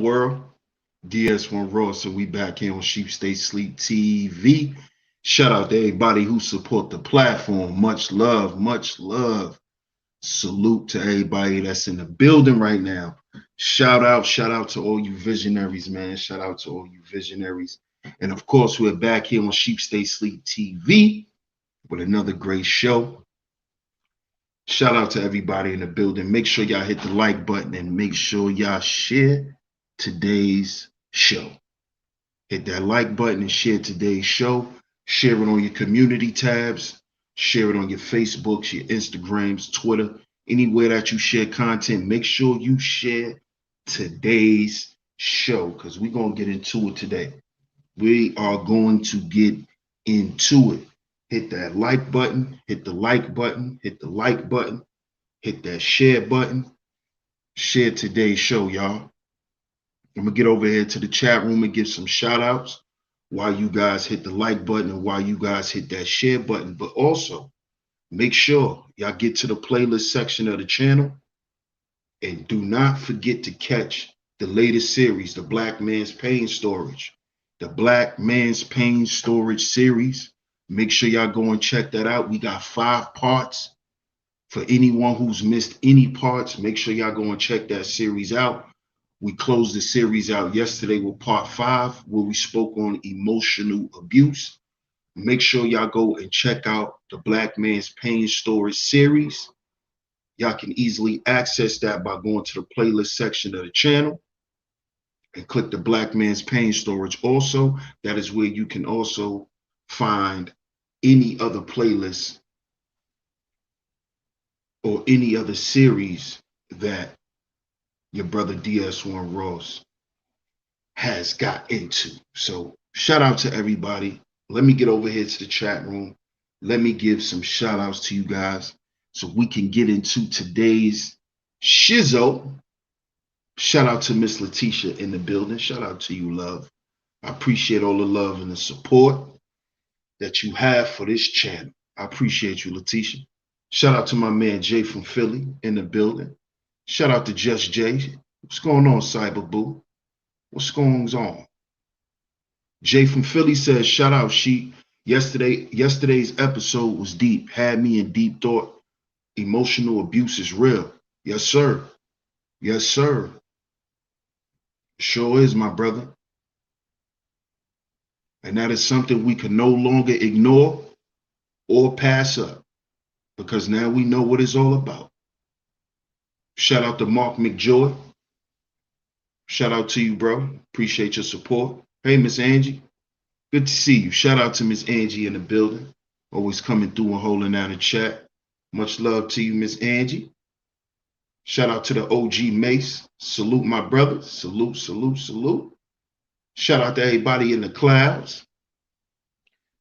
world? DS1 Raw, so we back here on Sheep Stay Sleep TV. Shout out to everybody who support the platform. Much love, much love. Salute to everybody that's in the building right now. Shout out to all you visionaries, man. Shout out to all you visionaries. And of course, we're back here on Sheep Stay Sleep TV with another great show. Shout out to everybody in the building. Make sure y'all hit the like button and make sure y'all share today's show. Hit that like button and share today's show. Share it on your community tabs. Share it on your Facebooks, your Instagrams, Twitter, anywhere that you share content. Make sure you share today's show because we're going to get into it today. We are going to get into it. Hit that like button, hit the like button, hit the like button, hit that share button. Share today's show, y'all. I'm going to get over here to the chat room and give some shout outs while you guys hit the like button and while you guys hit that share button. But also, make sure y'all get to the playlist section of the channel and do not forget to catch the latest series, the Black Man's Pain Storage. The Black Man's Pain Storage series. Make sure y'all go and check that out. We got 5 parts. For anyone who's missed any parts, make sure y'all go and check that series out. We closed the series out yesterday with part 5, where we spoke on emotional abuse. Make sure y'all go and check out the Black Man's Pain Storage series. Y'all can easily access that by going to the playlist section of the channel and click the Black Man's Pain Storage also. That is where you can also find any other playlist or any other series that your brother DS1 Ross has got into. So shout out to everybody. Let me get over here to the chat room. Let me give some shout outs to you guys so we can get into today's shizzo. Shout out to Miss Letitia in the building. Shout out to you, love. I appreciate all the love and the support that you have for this channel. I appreciate you, Letitia. Shout out to my man Jay from Philly in the building. Shout out to Just Jay. What's going on, Cyber Boo? What's going on? Jay from Philly says, shout out, Sheep. Yesterday's episode was deep. Had me in deep thought. Emotional abuse is real. Yes, sir. Yes, sir. Sure is, my brother. And that is something we can no longer ignore or pass up because now we know what it's all about. Shout out to Mark McJoy. Shout out to you, bro. Appreciate your support. Hey, Miss Angie. Good to see you. Shout out to Miss Angie in the building. Always coming through and holding down the chat. Much love to you, Miss Angie. Shout out to the OG Mace. Salute, my brother. Salute, salute, salute. Shout out to everybody in the clouds.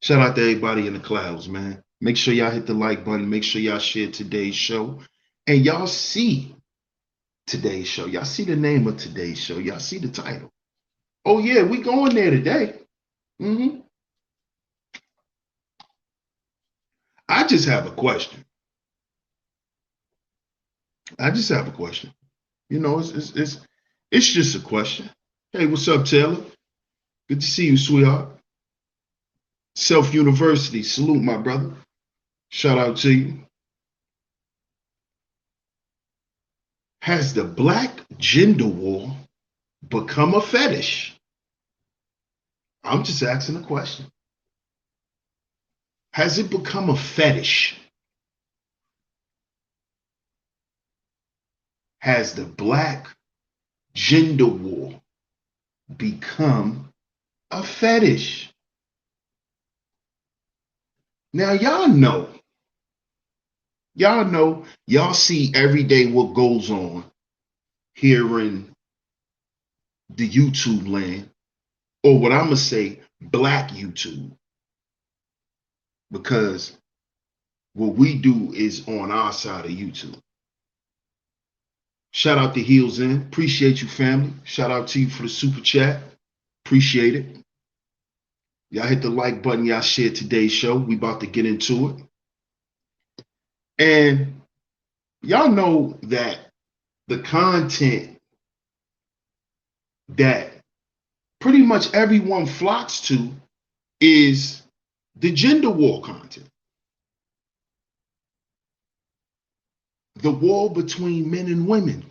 Shout out to everybody in the clouds, man. Make sure y'all hit the like button. Make sure y'all share today's show. And y'all see today's show. Y'all see the name of today's show. Y'all see the title. Oh, yeah, we going there today. I just have a question. You know, it's just a question. Hey, what's up, Taylor? Good to see you, sweetheart. Self University, salute, my brother. Shout out to you. Has the black gender war become a fetish? I'm just asking a question. Has it become a fetish? Has the black gender war become a fetish? Now, y'all see every day what goes on here in the YouTube land, or what I'm going to say, black YouTube. Because what we do is on our side of YouTube. Shout out to Heels In. Appreciate you, family. Shout out to you for the super chat. Appreciate it. Y'all hit the like button. Y'all share today's show. We about to get into it. And y'all know that the content that pretty much everyone flocks to is the gender war content. The war between men and women.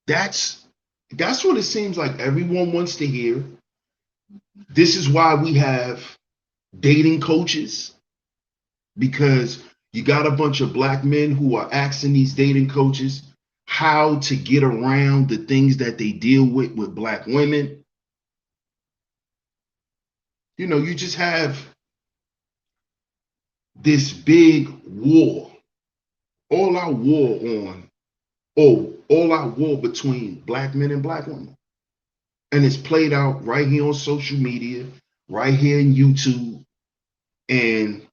That's what it seems like everyone wants to hear. This is why we have dating coaches, because you got a bunch of black men who are asking these dating coaches how to get around the things that they deal with black women. You know, you just have this big war, all out war all out war between black men and black women. And it's played out right here on social media, right here in YouTube. And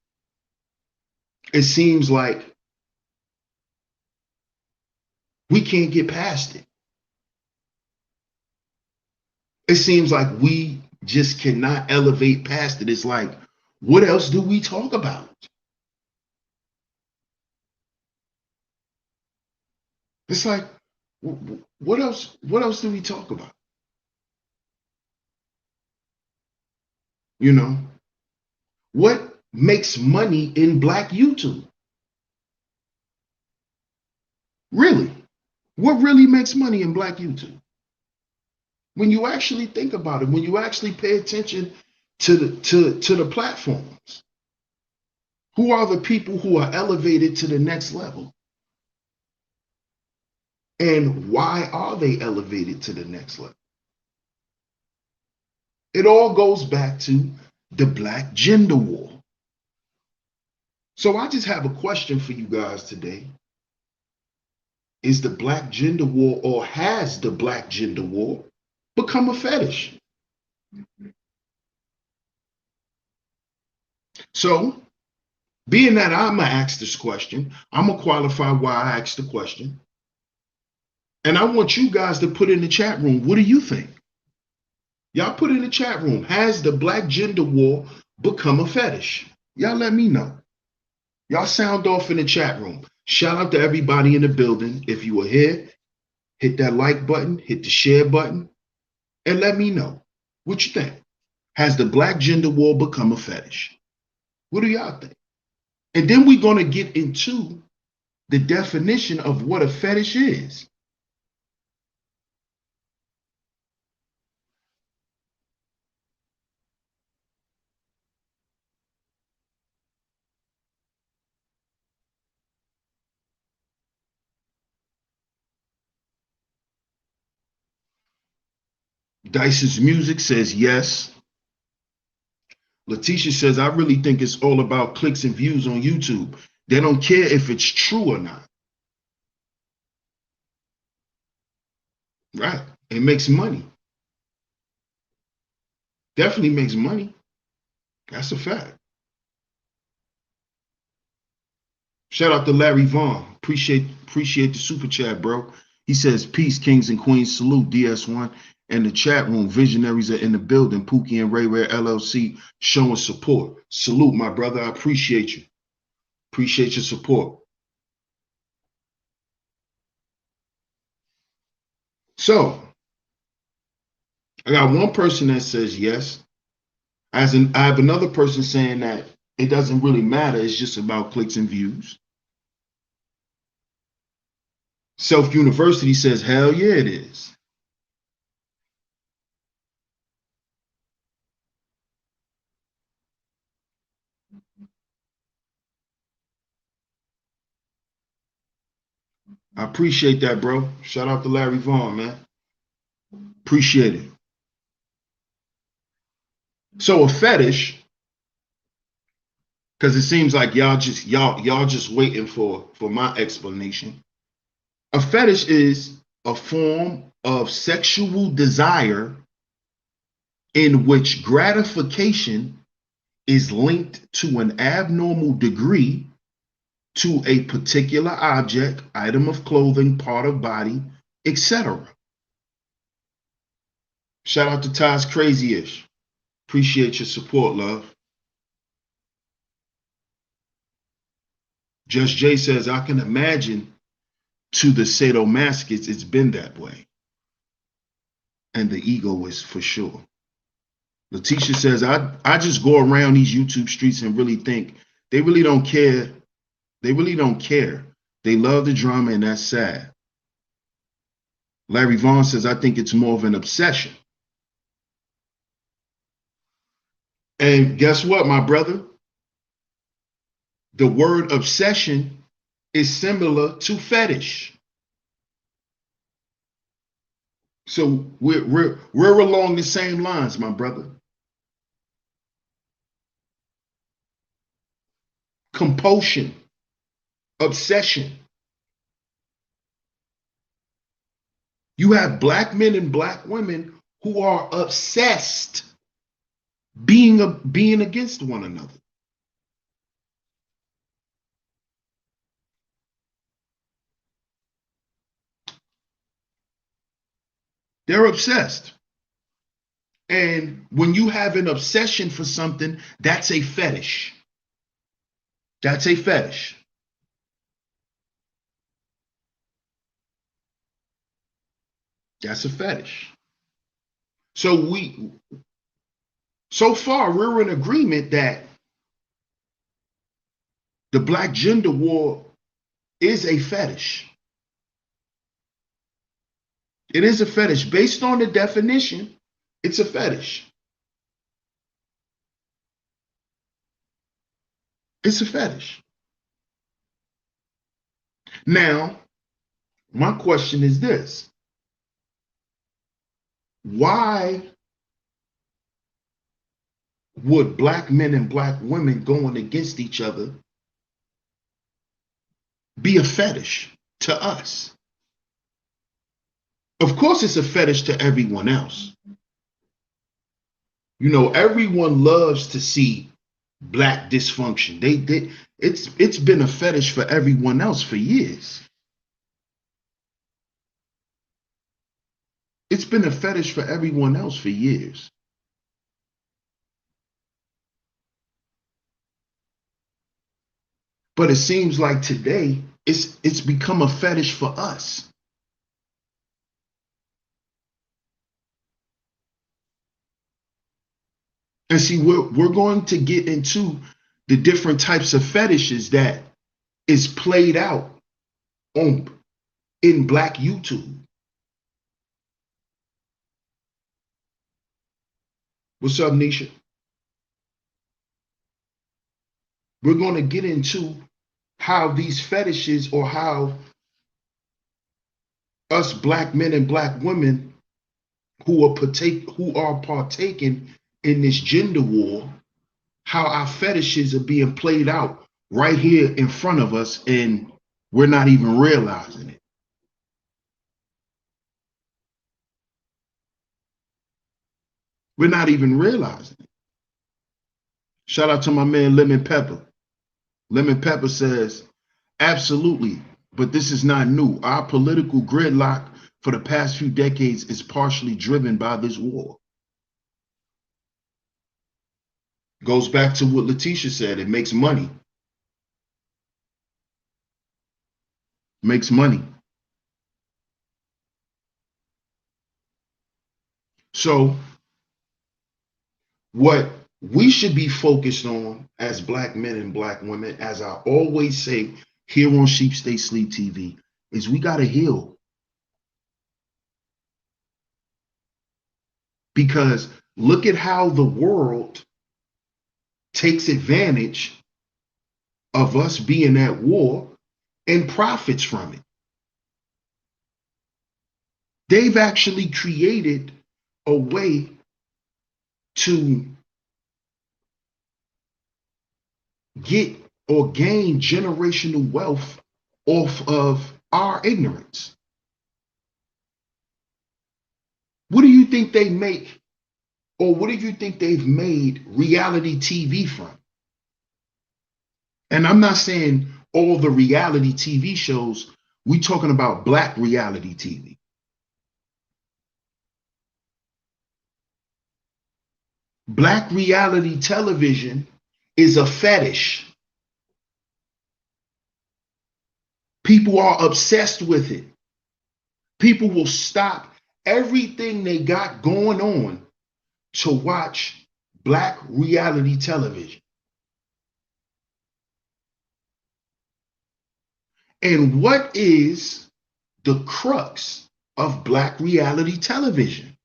it seems like we can't get past it. It seems like we just cannot elevate past it. It's like, what else do we talk about? It's like, what else do we talk about? You know, what makes money in black YouTube? Really? What really makes money in black YouTube? When you actually think about it, when you actually pay attention to the platforms, who are the people who are elevated to the next level? And why are they elevated to the next level? It all goes back to the black gender war. So I just have a question for you guys today. Is the black gender war, or has the black gender war become a fetish? So, being that I'm going to ask this question, I'm going to qualify why I asked the question. And I want you guys to put in the chat room, what do you think? Y'all put in the chat room, has the black gender war become a fetish? Y'all let me know. Y'all sound off in the chat room. Shout out to everybody in the building. If you are here, hit that like button, hit the share button, and let me know what you think. Has the black gender war become a fetish? What do y'all think? And then we're going to get into the definition of what a fetish is. Dyson's Music says yes. Letitia says, I really think it's all about clicks and views on YouTube. They don't care if it's true or not. Right. It makes money. Definitely makes money. That's a fact. Shout out to Larry Vaughn. Appreciate the super chat, bro. He says, peace, kings and queens. Salute, DS1. And the chat room, visionaries are in the building. Pookie and Ray Ray LLC showing support. Salute, my brother. I appreciate you. Appreciate your support. So, I got one person that says yes. I have another person saying that it doesn't really matter. It's just about clicks and views. Self University says, hell yeah, it is. I appreciate that, bro. Shout out to Larry Vaughn, man. Appreciate it. So a fetish, because it seems like y'all just waiting for my explanation. A fetish is a form of sexual desire in which gratification is linked to an abnormal degree to a particular object, item of clothing, part of body, etc. Shout out to Ty's Crazy-ish. Appreciate your support, love. Just Jay says, I can imagine to the sadomasochists, it's been that way. And the egoists for sure. Letitia says, I just go around these YouTube streets and really think they really don't care. They really don't care. They love the drama, and that's sad. Larry Vaughn says, I think it's more of an obsession. And guess what, my brother? The word obsession is similar to fetish. So we're along the same lines, my brother. Compulsion, obsession. You have black men and black women who are obsessed being against one another. They're obsessed. And when you have an obsession for something, that's a fetish. That's a fetish. That's a fetish. So so far we're in agreement that the black gender war is a fetish. It is a fetish. Based on the definition, it's a fetish. It's a fetish. Now, my question is this. Why would black men and black women going against each other be a fetish to us? Of course, it's a fetish to everyone else. You know, everyone loves to see black dysfunction. It's been a fetish for everyone else for years. It's been a fetish for everyone else for years. But it seems like today it's become a fetish for us. And see, we're going to get into the different types of fetishes that is played out in black YouTube. What's up, Nisha? We're going to get into how these fetishes, or how us black men and black women who are partaking in this gender war, how our fetishes are being played out right here in front of us, and we're not even realizing it. We're not even realizing it. Shout out to my man Lemon Pepper. Lemon Pepper says, absolutely, but this is not new. Our political gridlock for the past few decades is partially driven by this war. Goes back to what Letitia said. It makes money. Makes money. So what we should be focused on as black men and black women, as I always say here on Sheep Stay Sleep TV, is we got to heal. Because look at how the world takes advantage of us being at war and profits from it. They've actually created a way to get or gain generational wealth off of our ignorance. What do you think they make, or what do you think they've made reality TV from? And I'm not saying all the reality TV shows, we're talking about black reality TV. Black reality television is a fetish. People are obsessed with it. People will stop everything they got going on to watch black reality television. And what is the crux of black reality television?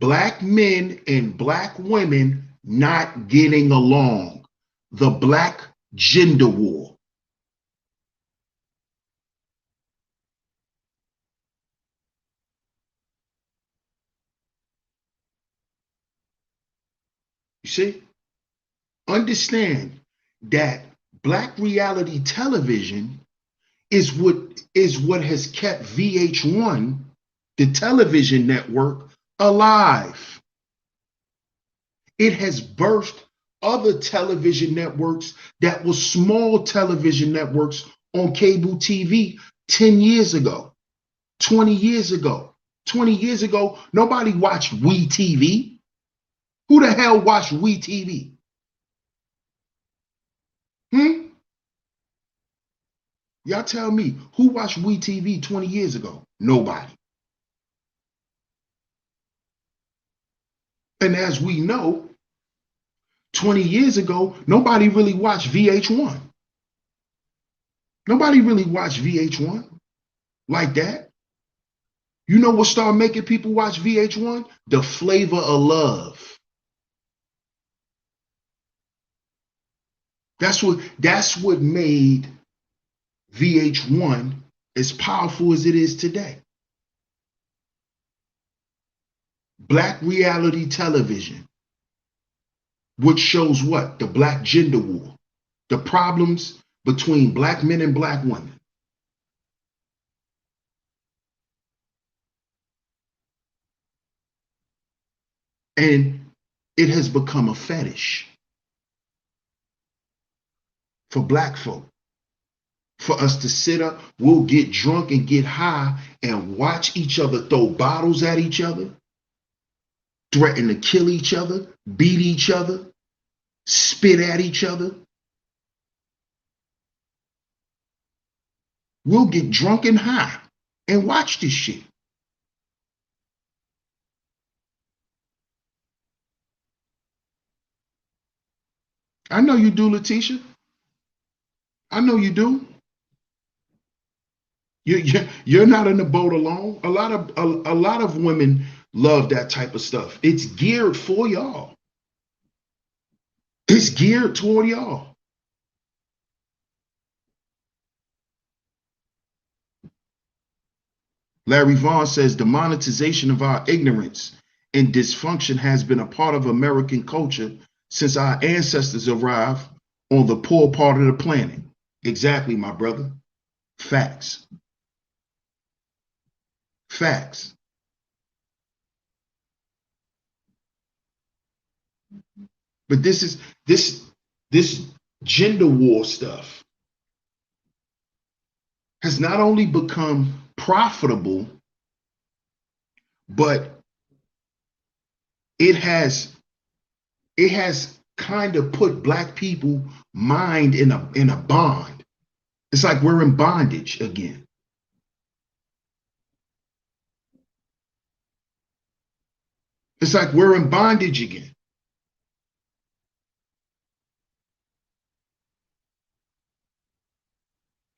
Black men and black women not getting along. The black gender war. You see? Understand that black reality television is what has kept VH1, the television network, alive. It has birthed other television networks that were small television networks on cable TV 10 years ago, 20 years ago. 20 years ago, nobody watched WeTV. Who the hell watched WeTV? Y'all tell me, who watched WeTV 20 years ago? Nobody. And as we know, 20 years ago, nobody really watched VH1. Nobody really watched VH1 like that. You know what started making people watch VH1? The Flavor of Love. That's what made VH1 as powerful as it is today. Black reality television, which shows what? The black gender war, the problems between black men and black women. And it has become a fetish for black folk. For us to sit up, we'll get drunk and get high and watch each other throw bottles at each other, threaten to kill each other, beat each other, spit at each other. We'll get drunk and high and watch this shit. I know you do, Letitia. I know you do. You're not in the boat alone. A lot of women love that type of stuff. It's geared for y'all. It's geared toward y'all. Larry Vaughn says the monetization of our ignorance and dysfunction has been a part of American culture since our ancestors arrived on the poor part of the planet. Exactly, my brother. Facts. Facts. But this gender war stuff has not only become profitable, but it has kind of put black people mind in a bond. It's like we're in bondage again. It's like we're in bondage again.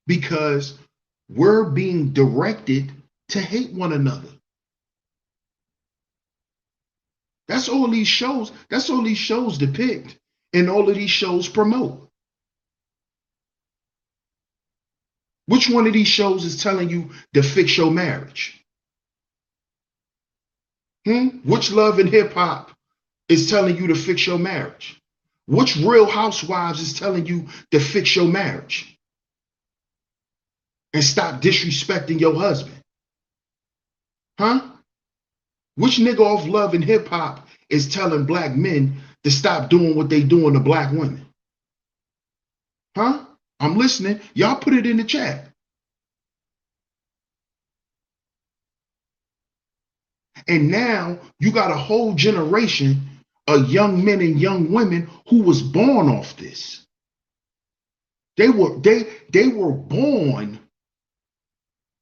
Because we're being directed to hate one another. That's all these shows depict and all of these shows promote. Which one of these shows is telling you to fix your marriage? Which Love and Hip Hop is telling you to fix your marriage? Which Real Housewives is telling you to fix your marriage and stop disrespecting your husband? Which nigga off Love and Hip Hop is telling black men to stop doing what they doing to black women? I'm listening. Y'all put it in the chat. And now you got a whole generation of young men and young women who was born off this. They were born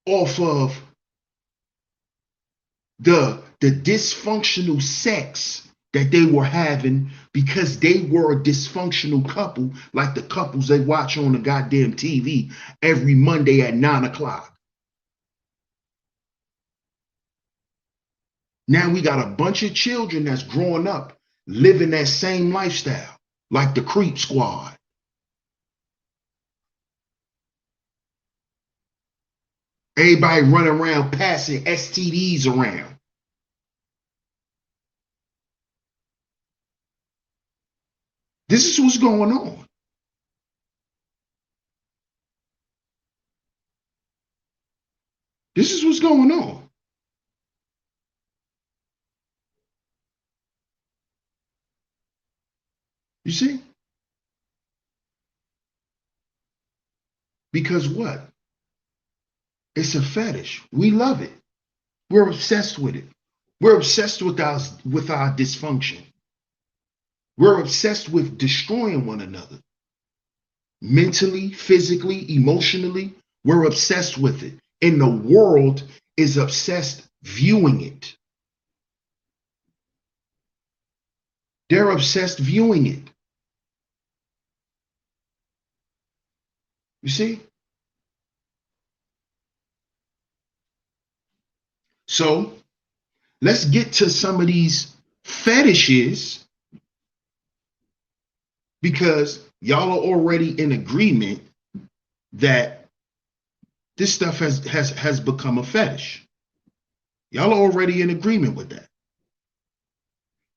off of the dysfunctional sex that they were having because they were a dysfunctional couple, like the couples they watch on the goddamn TV every Monday at 9 o'clock. Now we got a bunch of children that's growing up living that same lifestyle, like the creep squad. Everybody running around passing STDs around. This is what's going on. This is what's going on. You see? Because what? It's a fetish. We love it. We're obsessed with it. We're obsessed with our dysfunction. We're obsessed with destroying one another. Mentally, physically, emotionally, we're obsessed with it. And the world is obsessed viewing it. They're obsessed viewing it. You see? So let's get to some of these fetishes, because y'all are already in agreement that this stuff has become a fetish. Y'all are already in agreement with that.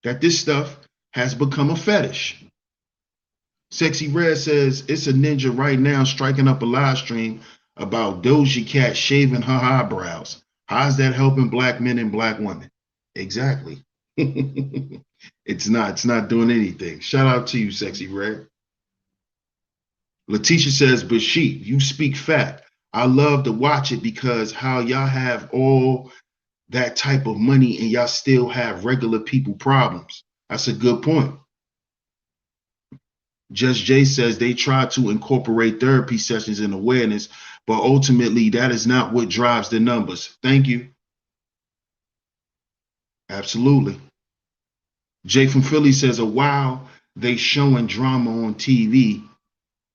That this stuff has become a fetish. Sexy Red says it's a ninja right now striking up a live stream about Doja Cat shaving her eyebrows. How's that helping black men and black women? Exactly. It's not doing anything. Shout out to you, Sexy Red. Letitia says, but Sheep, you speak fact. I love to watch it because how y'all have all that type of money and y'all still have regular people problems. That's a good point. Just Jay says they try to incorporate therapy sessions in awareness, but ultimately that is not what drives the numbers. Thank you. Absolutely. Jay from Philly says, while they showing drama on TV,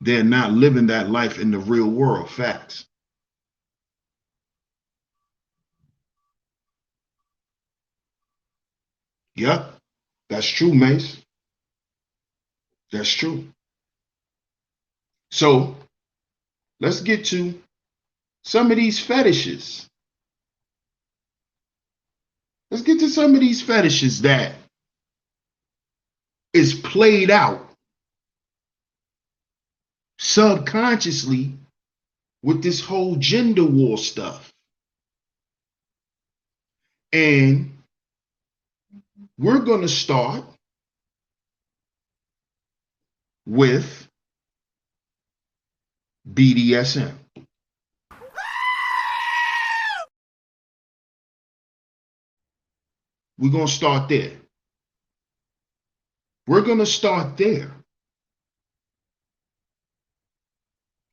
they're not living that life in the real world. Facts. Yep, that's true, Mace. That's true. So let's get to some of these fetishes. Let's get to some of these fetishes that is played out subconsciously with this whole gender war stuff. And we're going to start with BDSM. We're going to start there. We're going to start there.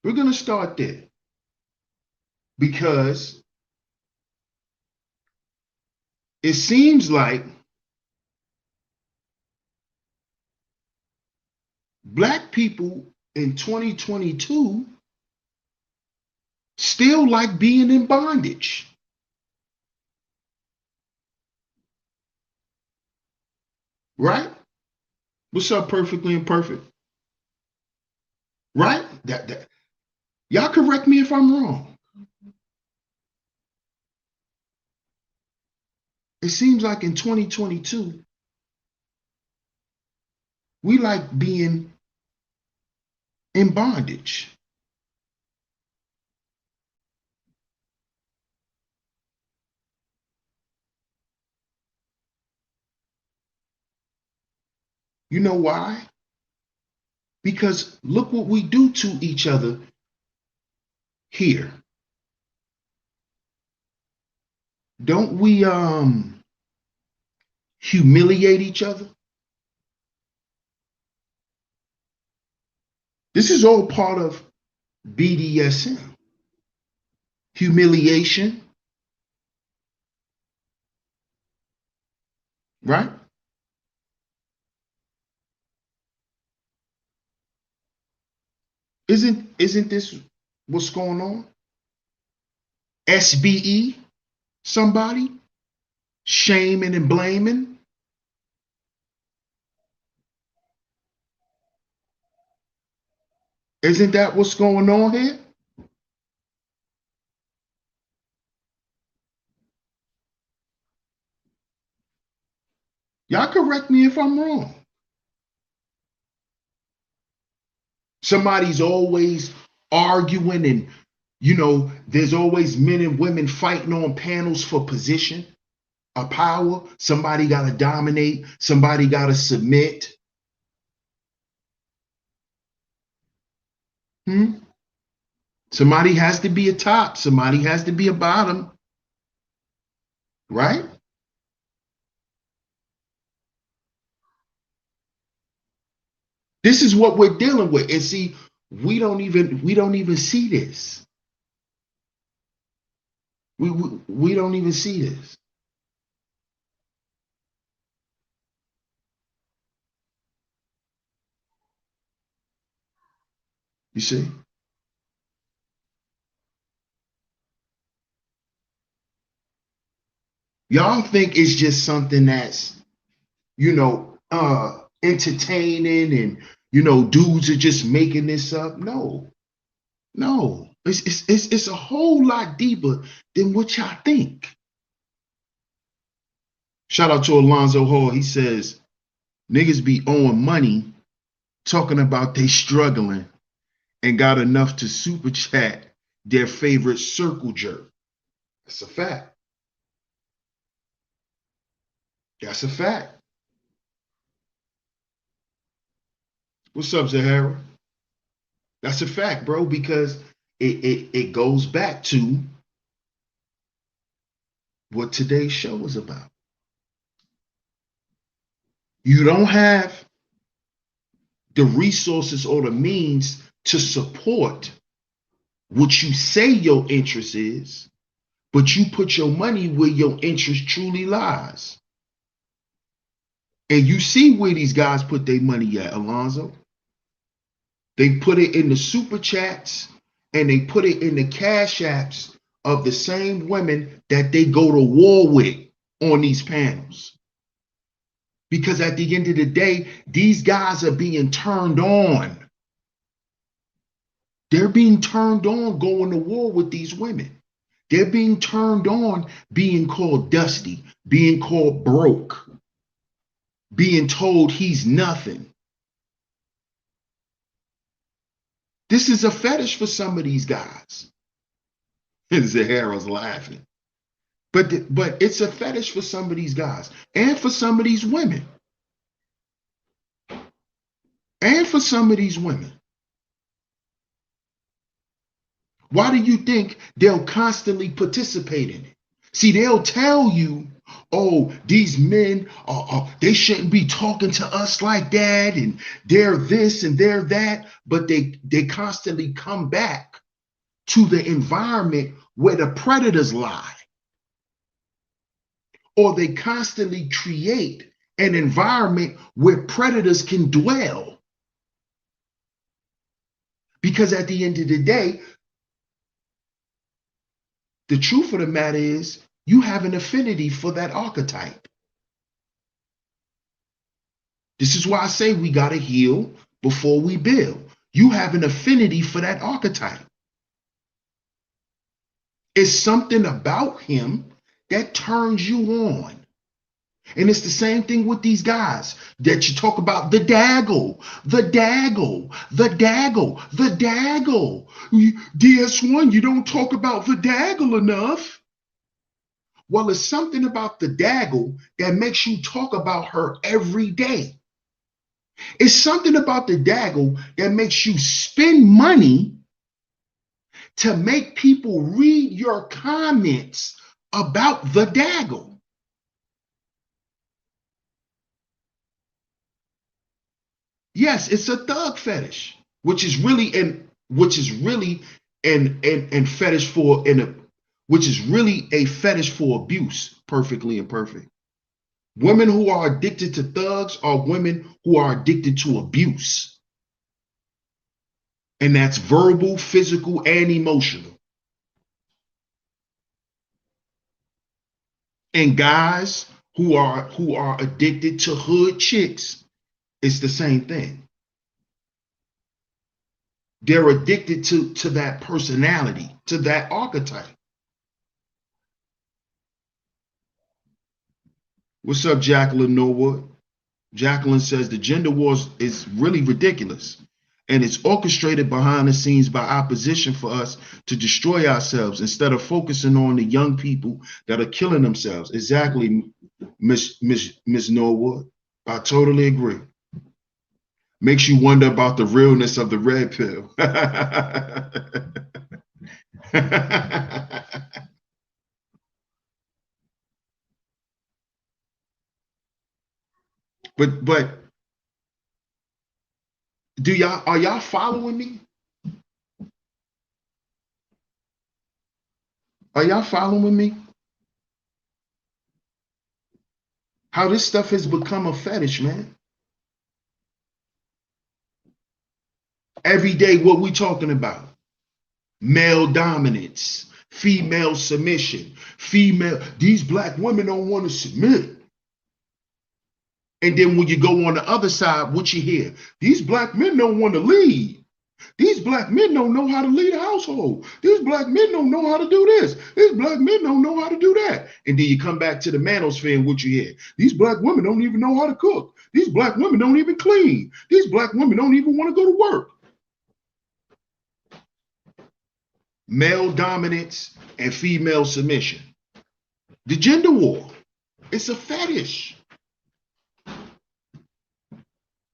We're going to start there because it seems like black people in 2022 still like being in bondage. Right? What's up, Perfectly Imperfect? Right? Y'all correct me if I'm wrong. It seems like in 2022, we like being in bondage. You know why? Because look what we do to each other here. Don't we humiliate each other? This is all part of BDSM, humiliation, right? Isn't this what's going on? SBE, somebody shaming and blaming. Isn't that what's going on here? Y'all correct me if I'm wrong. Somebody's always arguing, and there's always men and women fighting on panels for position, a power. Somebody got to dominate, somebody got to submit. Somebody has to be a top, somebody has to be a bottom, right? This is what we're dealing with. And see, we don't even see this. We don't even see this. You see? Y'all think it's just something that's, entertaining, and dudes are just making this up. No, no. It's a whole lot deeper than what y'all think. Shout out to Alonzo Hall. He says, niggas be owing money talking about they struggling and got enough to super chat their favorite circle jerk. That's a fact. That's a fact. What's up, Zahara? That's a fact, bro, because it goes back to what today's show is about. You don't have the resources or the means to support what you say your interest is, but you put your money where your interest truly lies. And you see where these guys put their money at, Alonzo. They put it in the super chats, and they put it in the cash apps of the same women that they go to war with on these panels. Because at the end of the day, these guys are being turned on. They're being turned on going to war with these women. They're being turned on being called dusty, being called broke, being told he's nothing. This is a fetish for some of these guys. And Zahara's laughing. But it's a fetish for some of these guys and for some of these women. And for some of these women. Why do you think they'll constantly participate in it? See, they'll tell you, oh, these men, they shouldn't be talking to us like that, and they're this and they're that, but they constantly come back to the environment where the predators lie. Or they constantly create an environment where predators can dwell. Because at the end of the day, the truth of the matter is you have an affinity for that archetype. This is why I say we got to heal before we build. You have an affinity for that archetype. It's something about him that turns you on. And it's the same thing with these guys that you talk about, the daggle, the daggle, the daggle, the daggle. DS1, you don't talk about the daggle enough. Well, it's something about the daggle that makes you talk about her every day. It's something about the daggle that makes you spend money to make people read your comments about the daggle. Yes, it's a thug fetish, which is really which is really and fetish for which is really a fetish for abuse, perfectly imperfect. Women who are addicted to thugs are women who are addicted to abuse. And that's verbal, physical, and emotional. And guys who are addicted to hood chicks, it's the same thing. They're addicted to that personality, to that archetype. What's up, Jacqueline Norwood? Jacqueline says the gender wars is really ridiculous, and it's orchestrated behind the scenes by opposition for us to destroy ourselves instead of focusing on the young people that are killing themselves. Exactly, Miss Norwood. I totally agree. Makes you wonder about the realness of the red pill. but are y'all following me? Are y'all following me? How this stuff has become a fetish, man. Every day, what we talking about? Male dominance, female submission, these black women don't want to submit. And then when you go on the other side, what you hear? These black men don't want to lead. These black men don't know how to lead a household. These black men don't know how to do this. These black men don't know how to do that. And then you come back to the manosphere and what you hear? These black women don't even know how to cook. These black women don't even clean. These black women don't even want to go to work. Male dominance and female submission. The gender war. It's a fetish.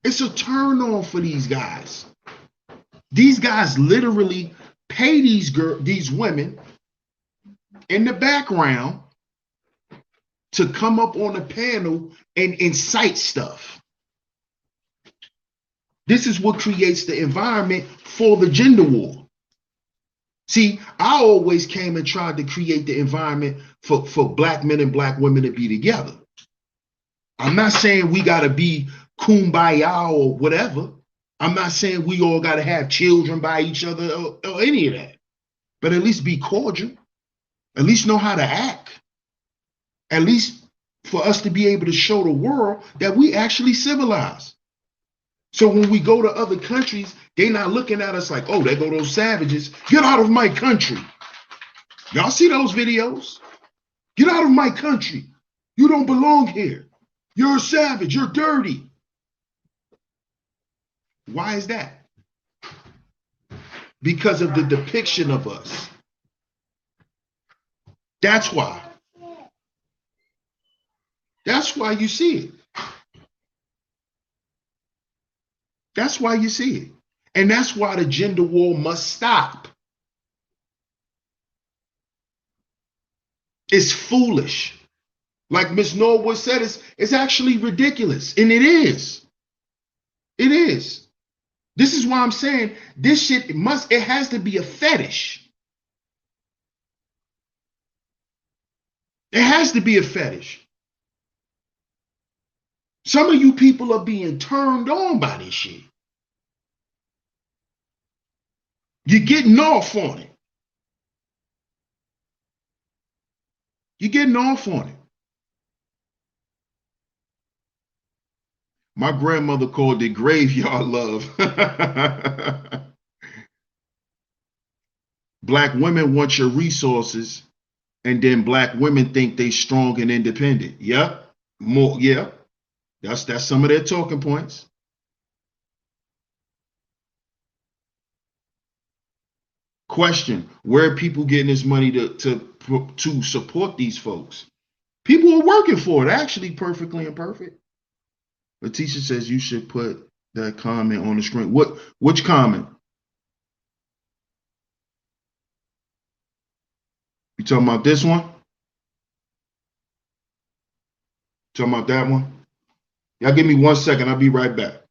It's a turn on for these guys. These guys literally pay these women in the background to come up on a panel and incite stuff. This is what creates the environment for the gender war. See, I always came and tried to create the environment for black men and black women to be together. I'm not saying we got to be kumbaya or whatever. I'm not saying we all got to have children by each other or any of that. But at least be cordial. At least know how to act. At least for us to be able to show the world that we actually civilized. So when we go to other countries, they're not looking at us like, oh, there go those savages. Get out of my country. Y'all see those videos? Get out of my country. You don't belong here. You're a savage. You're dirty. Why is that? Because of the depiction of us. That's why. That's why you see it. That's why you see it. And that's why the gender war must stop. It's foolish. Like Miss Norwood said, it's actually ridiculous. And it is. It is. This is why I'm saying this shit it has to be a fetish. It has to be a fetish. Some of you people are being turned on by this shit. You're getting off on it. You're getting off on it. My grandmother called it graveyard love. Black women want your resources, and then black women think they strong and independent. Yep. More, yeah. That's some of their talking points. Question: where are people getting this money to support these folks? People are working for it. Actually, perfectly imperfect. Letitia says you should put that comment on the screen. Which comment? You talking about this one? Talking about that one? Y'all give me 1 second. I'll be right back.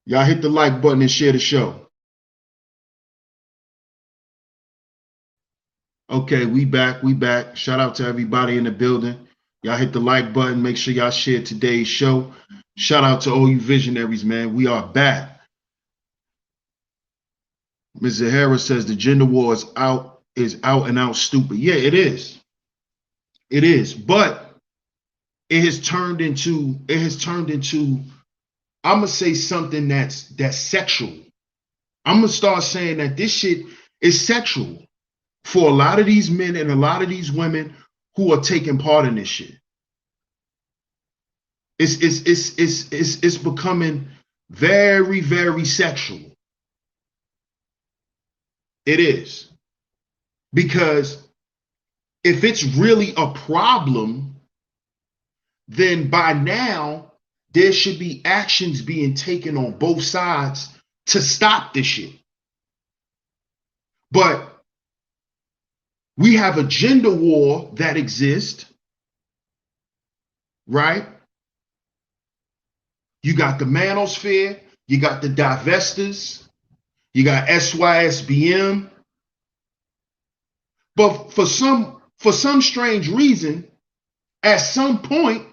Y'all hit the like button and share the show. Okay, we back. We back. Shout out to everybody in the building. Y'all hit the like button. Make sure y'all share today's show. Shout out to all you visionaries, man. We are back. Ms. Zahara says the gender war is out and out stupid. Yeah, it is. It is. But it has turned into I'm gonna say something that's sexual. I'm gonna start saying that this shit is sexual for a lot of these men and a lot of these women who are taking part in this shit. It's becoming very, very sexual. It is. Because if it's really a problem, then by now there should be actions being taken on both sides to stop this shit. But we have a gender war that exists, right? You got the manosphere, you got the divestors, you got SYSBM. But for some strange reason, at some point,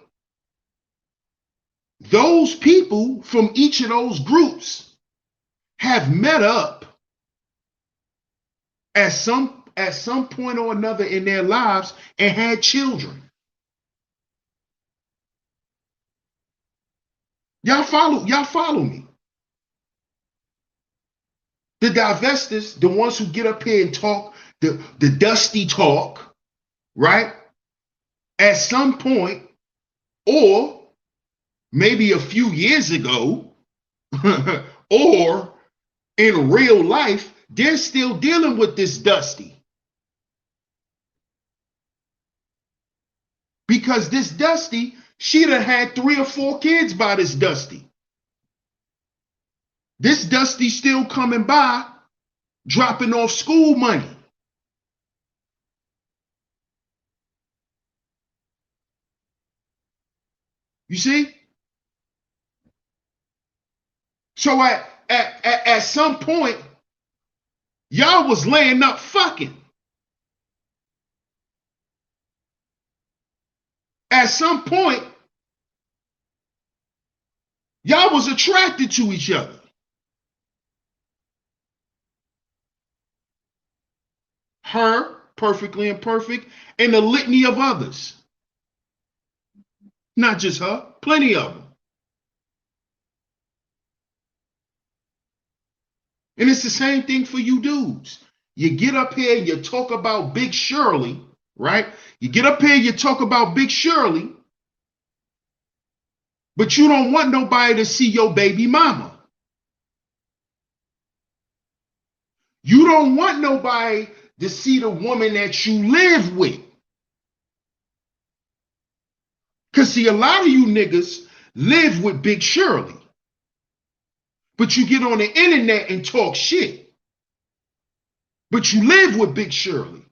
those people from each of those groups have met up at some point or another in their lives and had children. Y'all follow me. The divestors, the ones who get up here and talk the dusty talk, right? At some point, or maybe a few years ago, or in real life, they're still dealing with this dusty. Because this dusty, she'd have had 3 or 4 kids by this dusty. This dusty still coming by, dropping off school money. You see? So at some point, y'all was laying up fucking. At some point, y'all was attracted to each other. Her, perfectly imperfect, and a litany of others. Not just her, plenty of them. And it's the same thing for you dudes. You get up here and you talk about Big Shirley, right? You get up here and you talk about Big Shirley, but you don't want nobody to see your baby mama. You don't want nobody to see the woman that you live with. Because see, a lot of you niggas live with Big Shirley. But you get on the internet and talk shit. But you live with Big Shirley.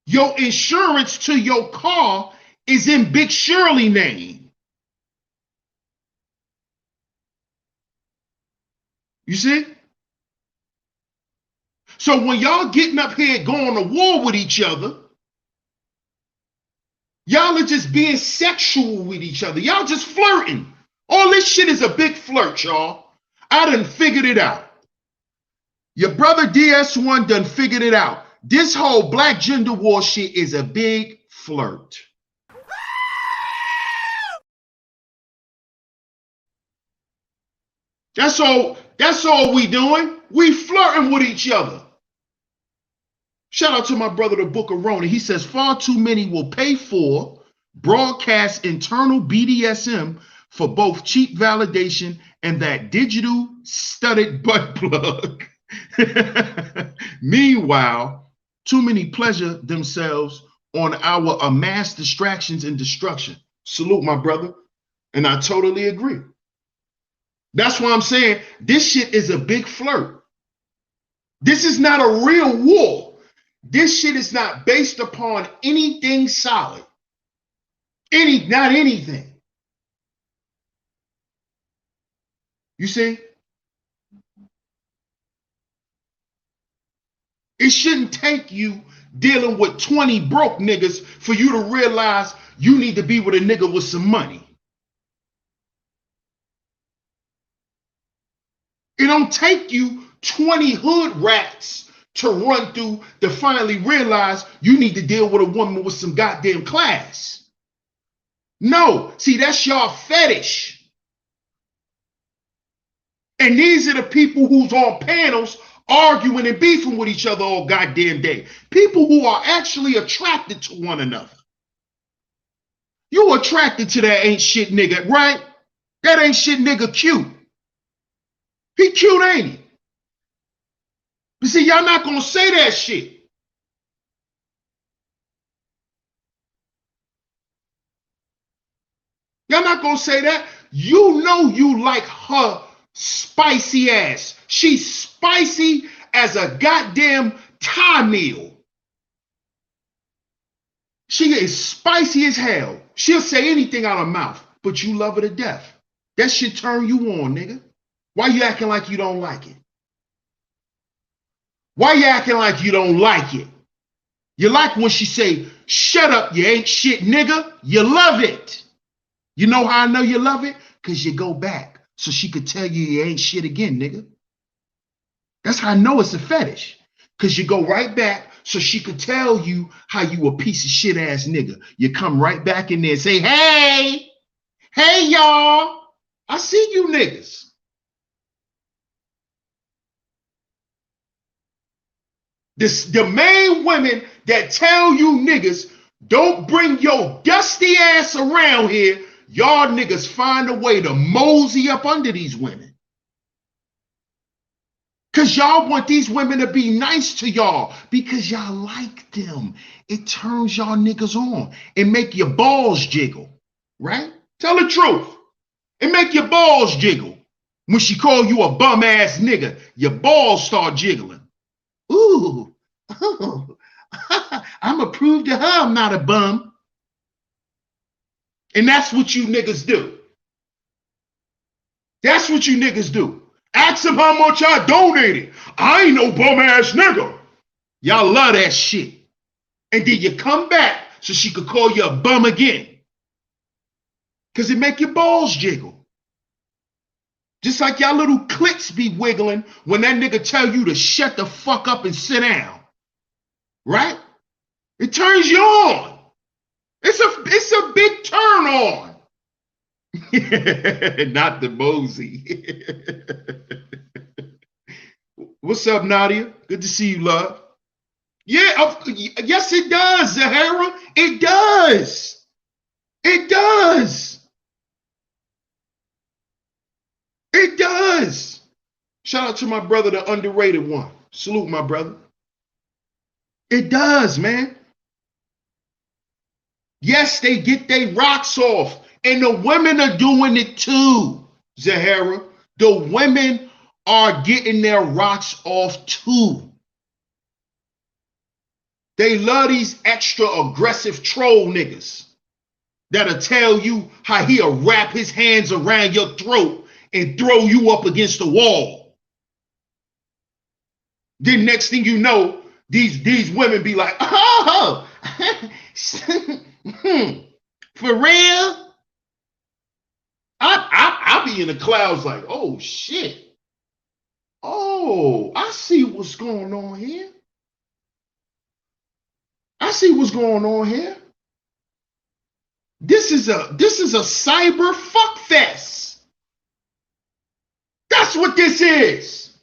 Your insurance to your car is in Big Shirley's name. You see? So when y'all getting up here going to war with each other, y'all are just being sexual with each other. Y'all just flirting. All this shit is a big flirt, y'all. I done figured it out. Your brother DS1 done figured it out. This whole black gender war shit is a big flirt. That's all we doing. We flirting with each other. Shout out to my brother, the Book of Rona. He says far too many will pay for broadcast internal BDSM for both cheap validation and that digital studded butt plug. Meanwhile, too many pleasure themselves on our amassed distractions and destruction. Salute, my brother. And I totally agree. That's why I'm saying this shit is a big flirt. This is not a real war. This shit is not based upon anything solid. Not anything. You see? It shouldn't take you dealing with 20 broke niggas for you to realize you need to be with a nigga with some money. It don't take you 20 hood rats to run through to finally realize you need to deal with a woman with some goddamn class. No, see, that's y'all fetish. And these are the people who's on panels arguing and beefing with each other all goddamn day. People who are actually attracted to one another. You attracted to that ain't shit nigga, right? That ain't shit nigga cute. He cute, ain't he? But see, y'all not gonna say that shit. Y'all not gonna say that. You know you like her spicy ass. She's spicy as a goddamn Thai meal. She is spicy as hell. She'll say anything out of her mouth, but you love her to death. That shit turn you on, nigga. Why you acting like you don't like it? Why you acting like you don't like it? You like when she say, shut up, you ain't shit, nigga. You love it. You know how I know you love it? Because you go back so she could tell you ain't shit again, nigga. That's how I know it's a fetish. Because you go right back so she could tell you how you a piece of shit ass nigga. You come right back in there and say, hey, y'all, I see you niggas. The main women that tell you niggas, don't bring your dusty ass around here, y'all niggas find a way to mosey up under these women. Because y'all want these women to be nice to y'all because y'all like them. It turns y'all niggas on. It make your balls jiggle, right? Tell the truth. It make your balls jiggle. When she call you a bum ass nigga, your balls start jiggling. Ooh, oh, I'm a prove to her I'm not a bum. And that's what you niggas do. That's what you niggas do. Ask them how much I donated. I ain't no bum ass nigga. Y'all love that shit. And then you come back so she could call you a bum again. Because it make your balls jiggle. Just like y'all little clits be wiggling when that nigga tell you to shut the fuck up and sit down. Right? It turns you on. It's a big turn on. Not the mosey. What's up, Nadia? Good to see you, love. Yeah, yes, it does, Zahara. It does. It does. It does. Shout out to my brother, the underrated one. Salute, my brother. It does, man. Yes, they get their rocks off. And the women are doing it too, Zahara. The women are getting their rocks off too. They love these extra aggressive troll niggas that'll tell you how he'll wrap his hands around your throat and throw you up against the wall. Then next thing you know, these women be like, oh, for real? I be in the clouds like, oh shit. Oh, I see what's going on here. I see what's going on here. This is a cyber fuck fest. That's what this is.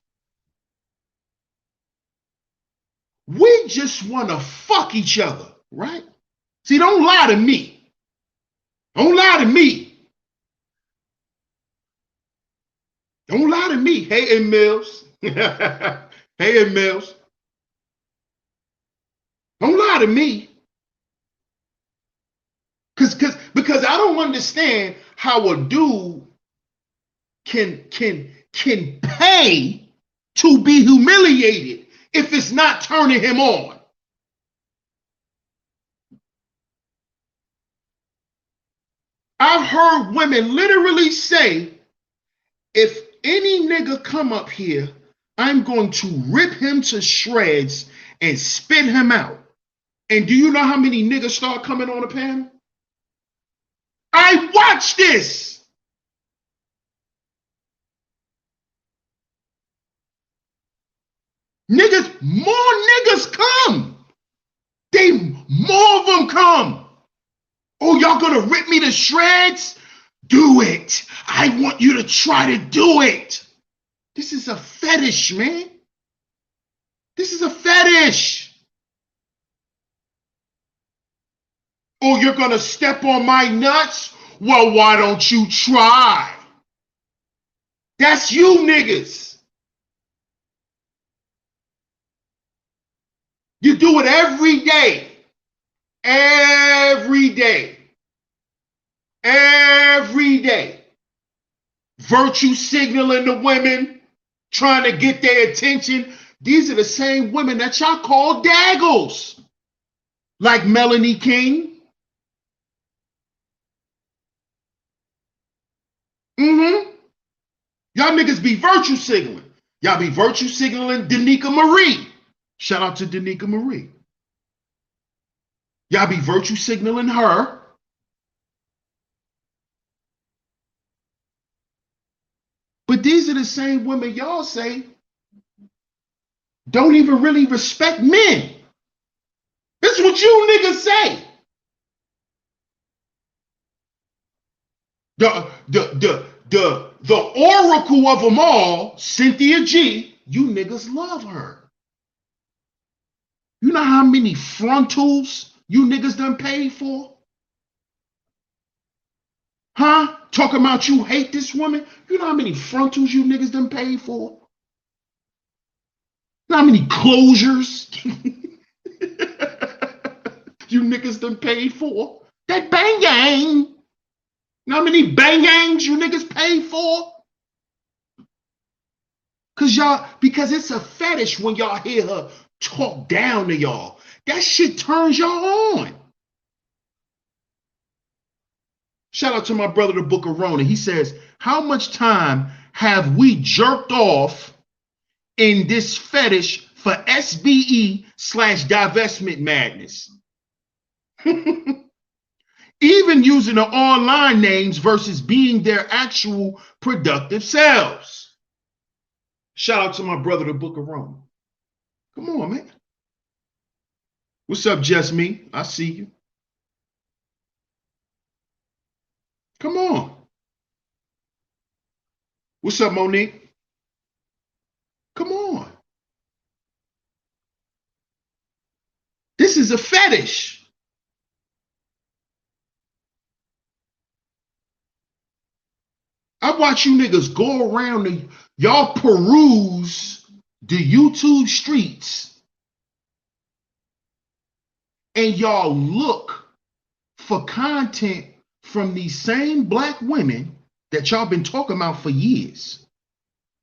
We just want to fuck each other, right? See, don't lie to me. Don't lie to me. Don't lie to me. Hey, M. Mills. Hey, M. Mills. Don't lie to me. Because I don't understand how a dude can pay to be humiliated if it's not turning him on. I've heard women literally say, if any nigga come up here, I'm going to rip him to shreds and spit him out. And do you know how many niggas start coming on the panel? I watched this. Niggas, more niggas come. More of them come. Oh, y'all gonna rip me to shreds? Do it. I want you to try to do it. This is a fetish, man. This is a fetish. Oh, you're gonna step on my nuts? Well, why don't you try? That's you niggas. You do it every day. Every day. Every day. Virtue signaling the women, trying to get their attention. These are the same women that y'all call daggles. Like Melanie King. Y'all niggas be virtue signaling. Y'all be virtue signaling Danica Marie. Shout out to Danica Marie. Y'all be virtue signaling her. But these are the same women y'all say don't even really respect men. This is what you niggas say. The oracle of them all, Cynthia G, you niggas love her. You know how many frontals you niggas done paid for? Huh? Talking about you hate this woman? You know how many frontals you niggas done paid for? You know how many closures you niggas done paid for? That bang gang. You know how many bang gangs you niggas paid for? Because it's a fetish when y'all hear her talk down to y'all. That shit turns y'all on. Shout out to my brother, the Book of Rona. He says, how much time have we jerked off in this fetish for SBE/divestment madness? Even using the online names versus being their actual productive selves. Shout out to my brother, the Book of Rome. Come on, man. What's up, Just Me? I see you. Come on. What's up, Monique? Come on. This is a fetish. I watch you niggas go around y'all peruse the YouTube streets and y'all look for content from these same black women that y'all been talking about for years.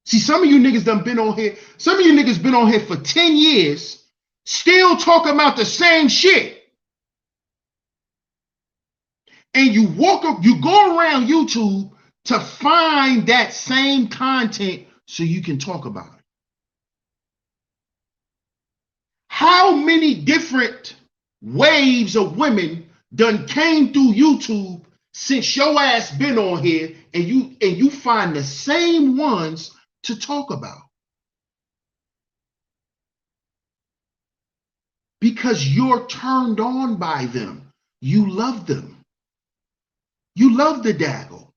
See, some of you niggas done been on here, some of you niggas been on here for 10 years, still talking about the same shit. And you go around YouTube to find that same content so you can talk about it. How many different waves of women done came through YouTube since your ass been on here, and you find the same ones to talk about? Because you're turned on by them. You love them. You love the daggle.